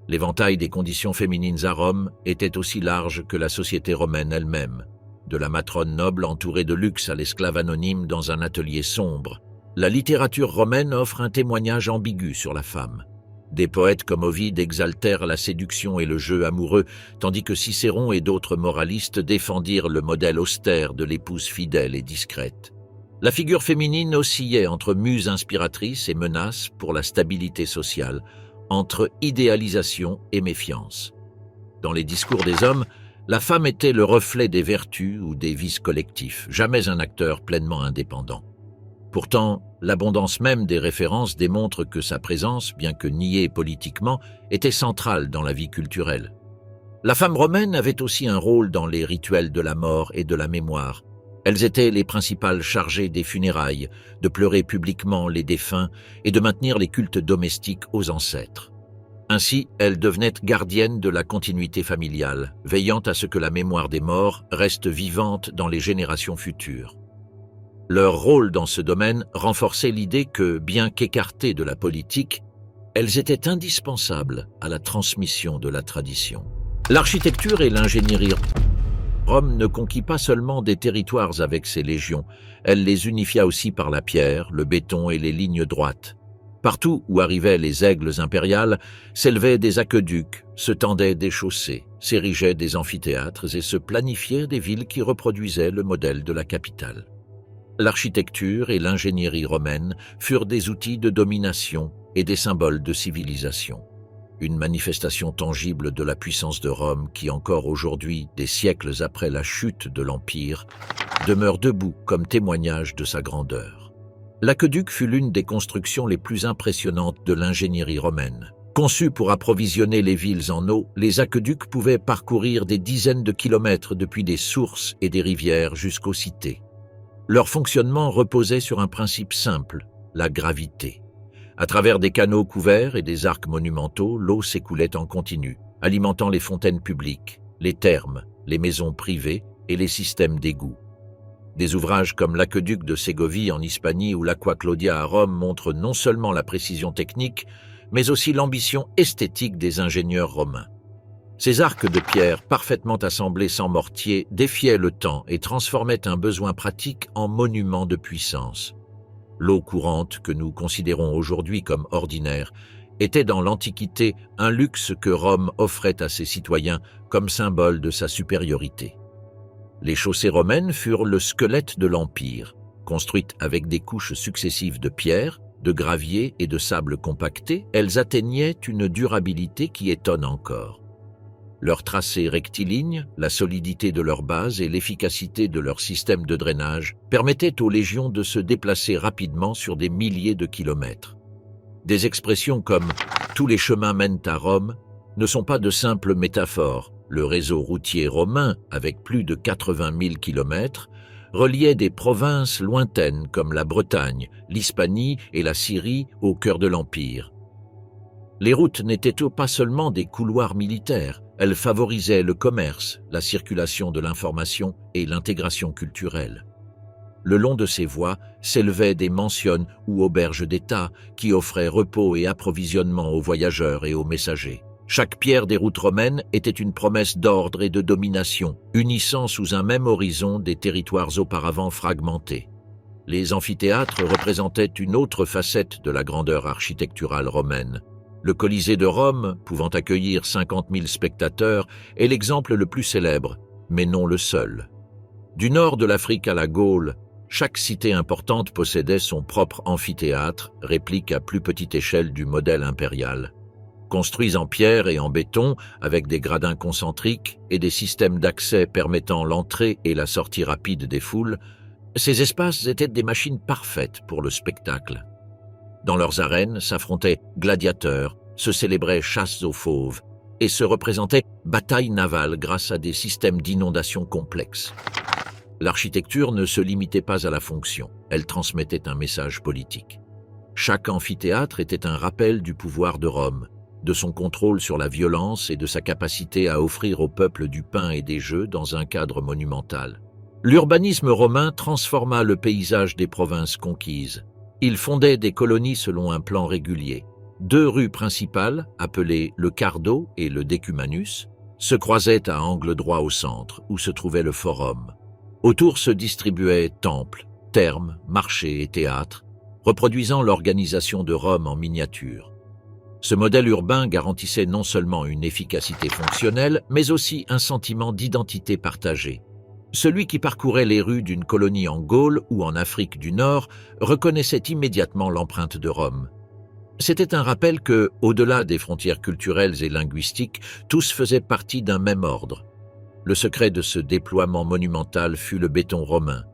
L'éventail des conditions féminines à Rome était aussi large que la société romaine elle-même. De la matrone noble entourée de luxe à l'esclave anonyme dans un atelier sombre, la littérature romaine offre un témoignage ambigu sur la femme. Des poètes comme Ovide exaltèrent la séduction et le jeu amoureux, tandis que Cicéron et d'autres moralistes défendirent le modèle austère de l'épouse fidèle et discrète. La figure féminine oscillait entre muse inspiratrice et menace pour la stabilité sociale, entre idéalisation et méfiance. Dans les discours des hommes, la femme était le reflet des vertus ou des vices collectifs, jamais un acteur pleinement indépendant. Pourtant, l'abondance même des références démontre que sa présence, bien que niée politiquement, était centrale dans la vie culturelle. La femme romaine avait aussi un rôle dans les rituels de la mort et de la mémoire. Elles étaient les principales chargées des funérailles, de pleurer publiquement les défunts et de maintenir les cultes domestiques aux ancêtres. Ainsi, elles devenaient gardiennes de la continuité familiale, veillant à ce que la mémoire des morts reste vivante dans les générations futures. Leur rôle dans ce domaine renforçait l'idée que, bien qu'écartées de la politique, elles étaient indispensables à la transmission de la tradition. L'architecture et l'ingénierie. Rome ne conquit pas seulement des territoires avec ses légions, elle les unifia aussi par la pierre, le béton et les lignes droites. Partout où arrivaient les aigles impériales, s'élevaient des aqueducs, se tendaient des chaussées, s'érigeaient des amphithéâtres et se planifiaient des villes qui reproduisaient le modèle de la capitale. L'architecture et l'ingénierie romaines furent des outils de domination et des symboles de civilisation. Une manifestation tangible de la puissance de Rome qui, encore aujourd'hui, des siècles après la chute de l'Empire, demeure debout comme témoignage de sa grandeur. L'aqueduc fut l'une des constructions les plus impressionnantes de l'ingénierie romaine. Conçus pour approvisionner les villes en eau, les aqueducs pouvaient parcourir des dizaines de kilomètres depuis des sources et des rivières jusqu'aux cités. Leur fonctionnement reposait sur un principe simple, la gravité. À travers des canaux couverts et des arcs monumentaux, l'eau s'écoulait en continu, alimentant les fontaines publiques, les thermes, les maisons privées et les systèmes d'égouts. Des ouvrages comme l'aqueduc de Ségovie en Hispanie ou l'Aqua Claudia à Rome montrent non seulement la précision technique, mais aussi l'ambition esthétique des ingénieurs romains. Ces arcs de pierre, parfaitement assemblés sans mortier, défiaient le temps et transformaient un besoin pratique en monument de puissance. L'eau courante, que nous considérons aujourd'hui comme ordinaire, était dans l'Antiquité un luxe que Rome offrait à ses citoyens comme symbole de sa supériorité. Les chaussées romaines furent le squelette de l'Empire, construites avec des couches successives de pierre, de gravier et de sable compacté, elles atteignaient une durabilité qui étonne encore. Leur tracé rectiligne, la solidité de leur base et l'efficacité de leur système de drainage permettaient aux légions de se déplacer rapidement sur des milliers de kilomètres. Des expressions comme « tous les chemins mènent à Rome » ne sont pas de simples métaphores. Le réseau routier romain, avec plus de 80 000 kilomètres, reliait des provinces lointaines comme la Bretagne, l'Hispanie et la Syrie au cœur de l'Empire. Les routes n'étaient pas seulement des couloirs militaires, elles favorisaient le commerce, la circulation de l'information et l'intégration culturelle. Le long de ces voies s'élevaient des mansions ou auberges d'État qui offraient repos et approvisionnement aux voyageurs et aux messagers. Chaque pierre des routes romaines était une promesse d'ordre et de domination, unissant sous un même horizon des territoires auparavant fragmentés. Les amphithéâtres représentaient une autre facette de la grandeur architecturale romaine. Le Colisée de Rome, pouvant accueillir 50 000 spectateurs, est l'exemple le plus célèbre, mais non le seul. Du nord de l'Afrique à la Gaule, chaque cité importante possédait son propre amphithéâtre, réplique à plus petite échelle du modèle impérial. Construits en pierre et en béton, avec des gradins concentriques et des systèmes d'accès permettant l'entrée et la sortie rapide des foules, ces espaces étaient des machines parfaites pour le spectacle. Dans leurs arènes s'affrontaient gladiateurs, se célébraient chasses aux fauves et se représentaient batailles navales grâce à des systèmes d'inondation complexes. L'architecture ne se limitait pas à la fonction, elle transmettait un message politique. Chaque amphithéâtre était un rappel du pouvoir de Rome, de son contrôle sur la violence et de sa capacité à offrir au peuple du pain et des jeux dans un cadre monumental. L'urbanisme romain transforma le paysage des provinces conquises. Il fondait des colonies selon un plan régulier. 2 rues principales, appelées le Cardo et le Decumanus, se croisaient à angle droit au centre, où se trouvait le Forum. Autour se distribuaient temples, thermes, marchés et théâtres, reproduisant l'organisation de Rome en miniature. Ce modèle urbain garantissait non seulement une efficacité fonctionnelle, mais aussi un sentiment d'identité partagée. Celui qui parcourait les rues d'une colonie en Gaule ou en Afrique du Nord reconnaissait immédiatement l'empreinte de Rome. C'était un rappel que, au-delà des frontières culturelles et linguistiques, tous faisaient partie d'un même ordre. Le secret de ce déploiement monumental fut le béton romain.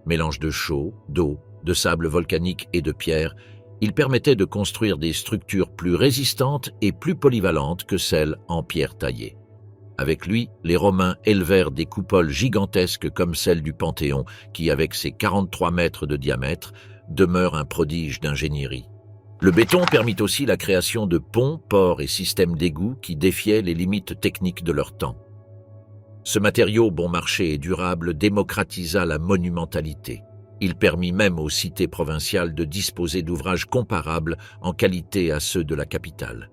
Mélange de chaux, d'eau, de sable volcanique et de pierre, il permettait de construire des structures plus résistantes et plus polyvalentes que celles en pierre taillée. Avec lui, les Romains élevèrent des coupoles gigantesques comme celle du Panthéon, qui, avec ses 43 mètres de diamètre, demeure un prodige d'ingénierie. Le béton permit aussi la création de ponts, ports et systèmes d'égouts qui défiaient les limites techniques de leur temps. Ce matériau bon marché et durable démocratisa la monumentalité. Il permit même aux cités provinciales de disposer d'ouvrages comparables en qualité à ceux de la capitale.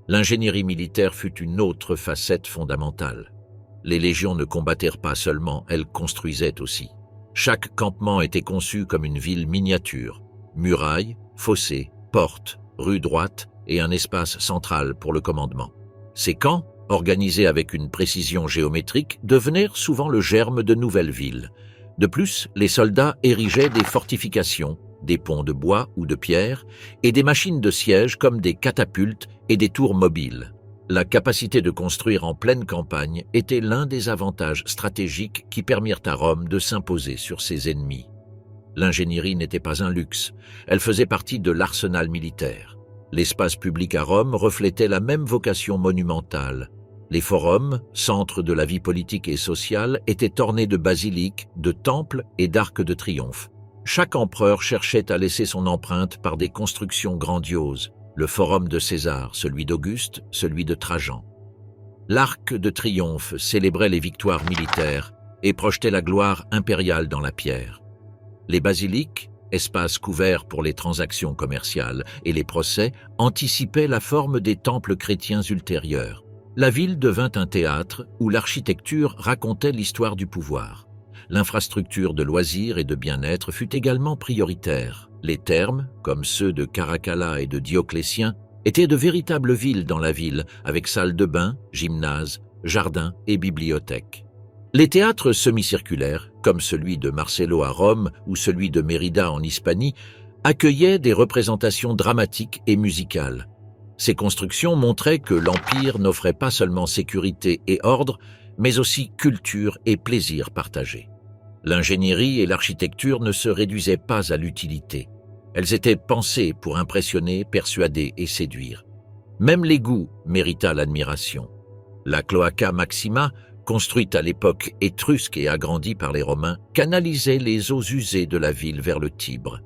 L'ingénierie militaire fut une autre facette fondamentale. Les légions ne combattèrent pas seulement, elles construisaient aussi. Chaque campement était conçu comme une ville miniature, murailles, fossés, portes, rues droites et un espace central pour le commandement. Ces camps, organisés avec une précision géométrique, devenaient souvent le germe de nouvelles villes. De plus, les soldats érigeaient des fortifications, des ponts de bois ou de pierre, et des machines de siège comme des catapultes et des tours mobiles. La capacité de construire en pleine campagne était l'un des avantages stratégiques qui permirent à Rome de s'imposer sur ses ennemis. L'ingénierie n'était pas un luxe, elle faisait partie de l'arsenal militaire. L'espace public à Rome reflétait la même vocation monumentale. Les forums, centres de la vie politique et sociale, étaient ornés de basiliques, de temples et d'arcs de triomphe. Chaque empereur cherchait à laisser son empreinte par des constructions grandioses. Le forum de César, celui d'Auguste, celui de Trajan. L'arc de triomphe célébrait les victoires militaires et projetait la gloire impériale dans la pierre. Les basiliques, espaces couverts pour les transactions commerciales, et les procès anticipaient la forme des temples chrétiens ultérieurs. La ville devint un théâtre où l'architecture racontait l'histoire du pouvoir. L'infrastructure de loisirs et de bien-être fut également prioritaire. Les thermes, comme ceux de Caracalla et de Dioclétien, étaient de véritables villes dans la ville, avec salles de bain, gymnases, jardins et bibliothèques. Les théâtres semi-circulaires, comme celui de Marcelo à Rome ou celui de Mérida en Hispanie, accueillaient des représentations dramatiques et musicales. Ces constructions montraient que l'Empire n'offrait pas seulement sécurité et ordre, mais aussi culture et plaisir partagés. L'ingénierie et l'architecture ne se réduisaient pas à l'utilité. Elles étaient pensées pour impressionner, persuader et séduire. Même l'égout mérita l'admiration. La Cloaca Maxima, construite à l'époque étrusque et agrandie par les Romains, canalisait les eaux usées de la ville vers le Tibre.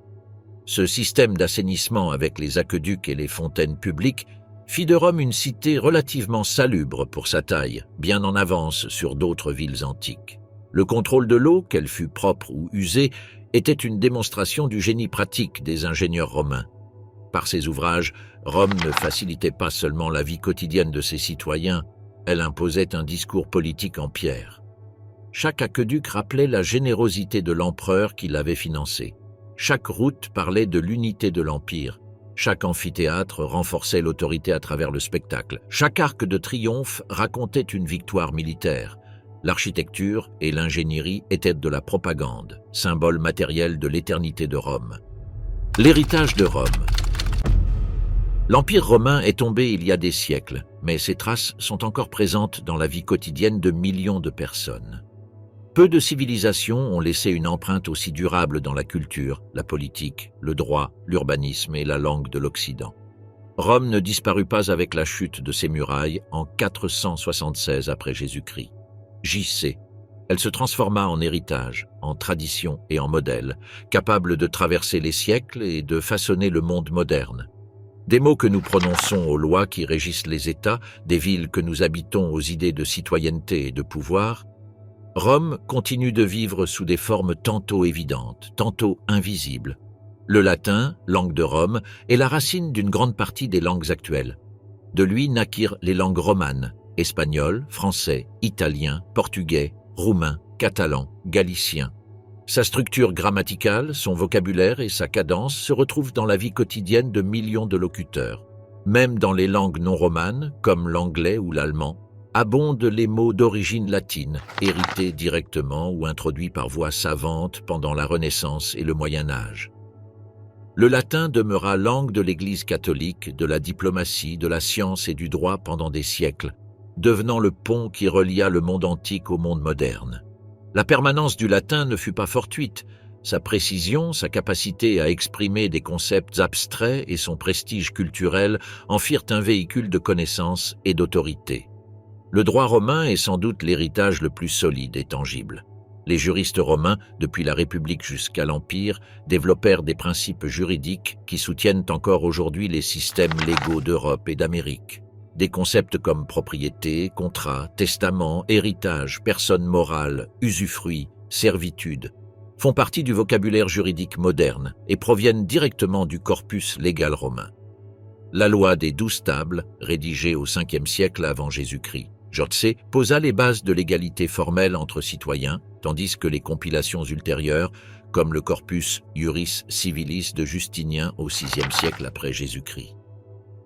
Ce système d'assainissement avec les aqueducs et les fontaines publiques fit de Rome une cité relativement salubre pour sa taille, bien en avance sur d'autres villes antiques. Le contrôle de l'eau, qu'elle fût propre ou usée, était une démonstration du génie pratique des ingénieurs romains. Par ses ouvrages, Rome ne facilitait pas seulement la vie quotidienne de ses citoyens, elle imposait un discours politique en pierre. Chaque aqueduc rappelait la générosité de l'empereur qui l'avait financé. Chaque route parlait de l'unité de l'Empire. Chaque amphithéâtre renforçait l'autorité à travers le spectacle. Chaque arc de triomphe racontait une victoire militaire. L'architecture et l'ingénierie étaient de la propagande, symbole matériel de l'éternité de Rome. L'héritage de Rome. L'Empire romain est tombé il y a des siècles, mais ses traces sont encore présentes dans la vie quotidienne de millions de personnes. Peu de civilisations ont laissé une empreinte aussi durable dans la culture, la politique, le droit, l'urbanisme et la langue de l'Occident. Rome ne disparut pas avec la chute de ses murailles en 476 après Jésus-Christ. JC. Elle se transforma en héritage, en tradition et en modèle, capable de traverser les siècles et de façonner le monde moderne. Des mots que nous prononçons aux lois qui régissent les États, des villes que nous habitons aux idées de citoyenneté et de pouvoir, Rome continue de vivre sous des formes tantôt évidentes, tantôt invisibles. Le latin, langue de Rome, est la racine d'une grande partie des langues actuelles. De lui naquirent les langues romanes, espagnol, français, italien, portugais, roumain, catalan, galicien. Sa structure grammaticale, son vocabulaire et sa cadence se retrouvent dans la vie quotidienne de millions de locuteurs. Même dans les langues non romanes, comme l'anglais ou l'allemand, abondent les mots d'origine latine, hérités directement ou introduits par voie savante pendant la Renaissance et le Moyen Âge. Le latin demeura langue de l'Église catholique, de la diplomatie, de la science et du droit pendant des siècles, devenant le pont qui relia le monde antique au monde moderne. La permanence du latin ne fut pas fortuite. Sa précision, sa capacité à exprimer des concepts abstraits et son prestige culturel en firent un véhicule de connaissance et d'autorité. Le droit romain est sans doute l'héritage le plus solide et tangible. Les juristes romains, depuis la République jusqu'à l'Empire, développèrent des principes juridiques qui soutiennent encore aujourd'hui les systèmes légaux d'Europe et d'Amérique. Des concepts comme propriété, contrat, testament, héritage, personne morale, usufruit, servitude font partie du vocabulaire juridique moderne et proviennent directement du corpus légal romain. La loi des 12 tables, rédigée au 5e siècle avant Jésus-Christ, Jotse, posa les bases de l'égalité formelle entre citoyens, tandis que les compilations ultérieures, comme le corpus Iuris Civilis de Justinien au 6e siècle après Jésus-Christ.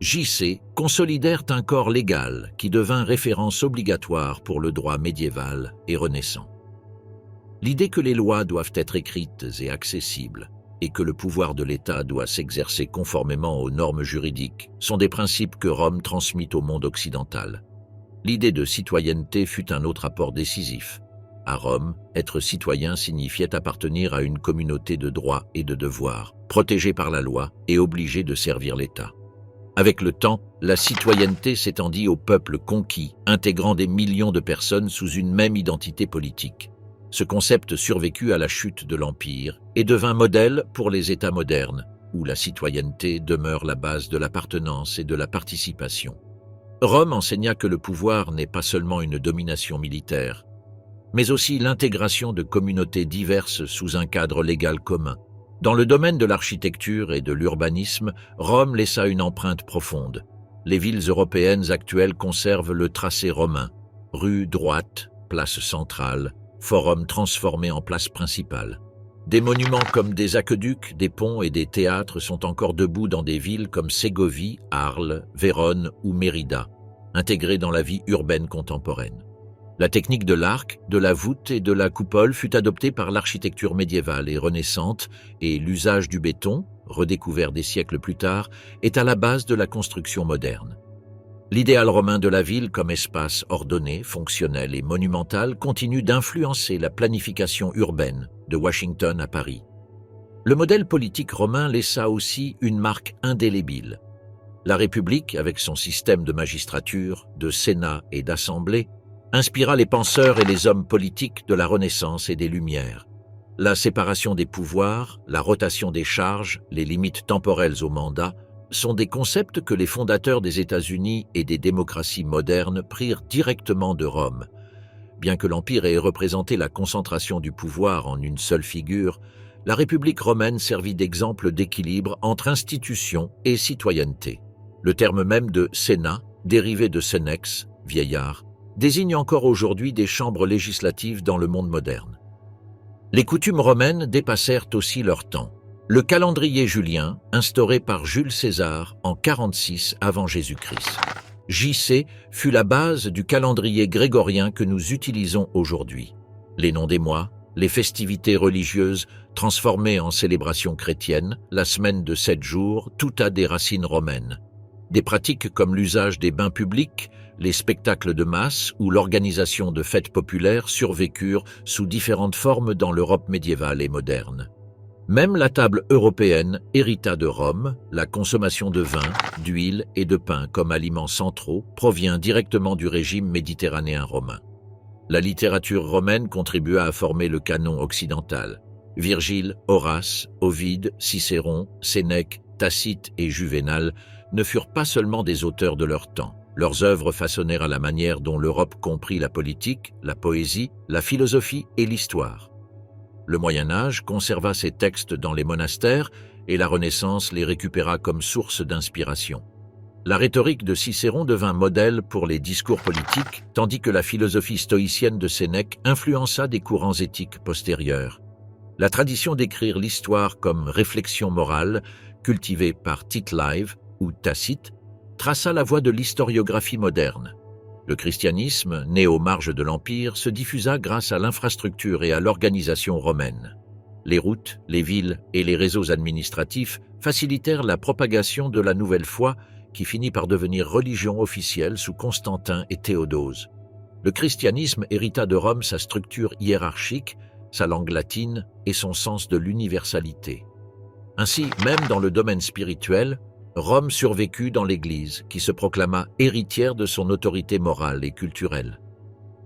JC consolidèrent un corps légal qui devint référence obligatoire pour le droit médiéval et renaissant. L'idée que les lois doivent être écrites et accessibles et que le pouvoir de l'État doit s'exercer conformément aux normes juridiques sont des principes que Rome transmit au monde occidental. L'idée de citoyenneté fut un autre apport décisif. À Rome, être citoyen signifiait appartenir à une communauté de droits et de devoirs, protégée par la loi et obligée de servir l'État. Avec le temps, la citoyenneté s'étendit aux peuples conquis, intégrant des millions de personnes sous une même identité politique. Ce concept survécut à la chute de l'Empire et devint modèle pour les États modernes, où la citoyenneté demeure la base de l'appartenance et de la participation. Rome enseigna que le pouvoir n'est pas seulement une domination militaire, mais aussi l'intégration de communautés diverses sous un cadre légal commun. Dans le domaine de l'architecture et de l'urbanisme, Rome laissa une empreinte profonde. Les villes européennes actuelles conservent le tracé romain, rue droite, place centrale, forum transformé en place principale. Des monuments comme des aqueducs, des ponts et des théâtres sont encore debout dans des villes comme Ségovie, Arles, Vérone ou Mérida, intégrés dans la vie urbaine contemporaine. La technique de l'arc, de la voûte et de la coupole fut adoptée par l'architecture médiévale et renaissante, et l'usage du béton, redécouvert des siècles plus tard, est à la base de la construction moderne. L'idéal romain de la ville comme espace ordonné, fonctionnel et monumental continue d'influencer la planification urbaine de Washington à Paris. Le modèle politique romain laissa aussi une marque indélébile. La République, avec son système de magistrature, de sénat et d'assemblée, inspira les penseurs et les hommes politiques de la Renaissance et des Lumières. La séparation des pouvoirs, la rotation des charges, les limites temporelles au mandat sont des concepts que les fondateurs des États-Unis et des démocraties modernes prirent directement de Rome. Bien que l'Empire ait représenté la concentration du pouvoir en une seule figure, la République romaine servit d'exemple d'équilibre entre institutions et citoyenneté. Le terme même de Sénat, dérivé de Senex, vieillard, désigne encore aujourd'hui des chambres législatives dans le monde moderne. Les coutumes romaines dépassèrent aussi leur temps. Le calendrier julien, instauré par Jules César en 46 avant Jésus-Christ. JC fut la base du calendrier grégorien que nous utilisons aujourd'hui. Les noms des mois, les festivités religieuses transformées en célébrations chrétiennes, la semaine de 7 jours, tout a des racines romaines. Des pratiques comme l'usage des bains publics, les spectacles de masse ou l'organisation de fêtes populaires survécurent sous différentes formes dans l'Europe médiévale et moderne. Même la table européenne hérita de Rome, la consommation de vin, d'huile et de pain comme aliments centraux provient directement du régime méditerranéen romain. La littérature romaine contribua à former le canon occidental. Virgile, Horace, Ovide, Cicéron, Sénèque, Tacite et Juvénal ne furent pas seulement des auteurs de leur temps. Leurs œuvres façonnèrent à la manière dont l'Europe comprit la politique, la poésie, la philosophie et l'histoire. Le Moyen-Âge conserva ces textes dans les monastères et la Renaissance les récupéra comme source d'inspiration. La rhétorique de Cicéron devint modèle pour les discours politiques, tandis que la philosophie stoïcienne de Sénèque influença des courants éthiques postérieurs. La tradition d'écrire l'histoire comme réflexion morale, cultivée par Tite-Live ou Tacite, traça la voie de l'historiographie moderne. Le christianisme, né aux marges de l'Empire, se diffusa grâce à l'infrastructure et à l'organisation romaine. Les routes, les villes et les réseaux administratifs facilitèrent la propagation de la nouvelle foi qui finit par devenir religion officielle sous Constantin et Théodose. Le christianisme hérita de Rome sa structure hiérarchique, sa langue latine et son sens de l'universalité. Ainsi, même dans le domaine spirituel, Rome survécut dans l'Église, qui se proclama héritière de son autorité morale et culturelle.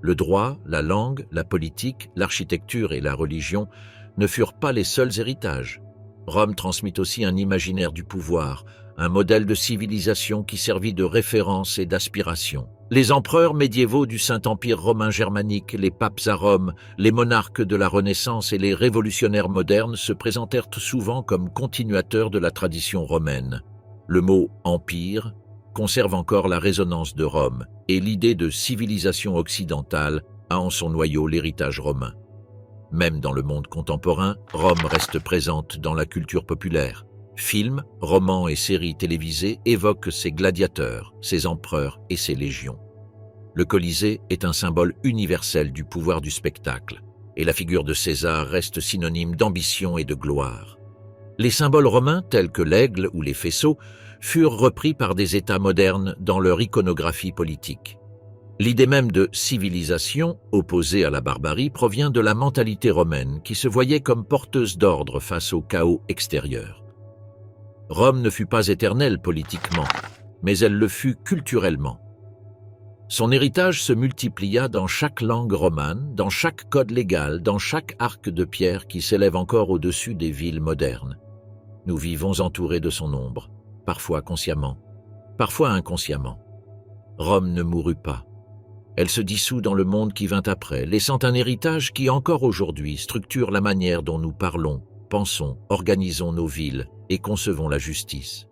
Le droit, la langue, la politique, l'architecture et la religion ne furent pas les seuls héritages. Rome transmit aussi un imaginaire du pouvoir, un modèle de civilisation qui servit de référence et d'aspiration. Les empereurs médiévaux du Saint-Empire romain germanique, les papes à Rome, les monarques de la Renaissance et les révolutionnaires modernes se présentèrent souvent comme continuateurs de la tradition romaine. Le mot « empire » conserve encore la résonance de Rome et l'idée de civilisation occidentale a en son noyau l'héritage romain. Même dans le monde contemporain, Rome reste présente dans la culture populaire. Films, romans et séries télévisées évoquent ses gladiateurs, ses empereurs et ses légions. Le Colisée est un symbole universel du pouvoir du spectacle, et la figure de César reste synonyme d'ambition et de gloire. Les symboles romains, tels que l'aigle ou les faisceaux, furent repris par des États modernes dans leur iconographie politique. L'idée même de civilisation, opposée à la barbarie, provient de la mentalité romaine qui se voyait comme porteuse d'ordre face au chaos extérieur. Rome ne fut pas éternelle politiquement, mais elle le fut culturellement. Son héritage se multiplia dans chaque langue romane, dans chaque code légal, dans chaque arc de pierre qui s'élève encore au-dessus des villes modernes. Nous vivons entourés de son ombre, parfois consciemment, parfois inconsciemment. Rome ne mourut pas. Elle se dissout dans le monde qui vint après, laissant un héritage qui encore aujourd'hui structure la manière dont nous parlons, pensons, organisons nos villes et concevons la justice.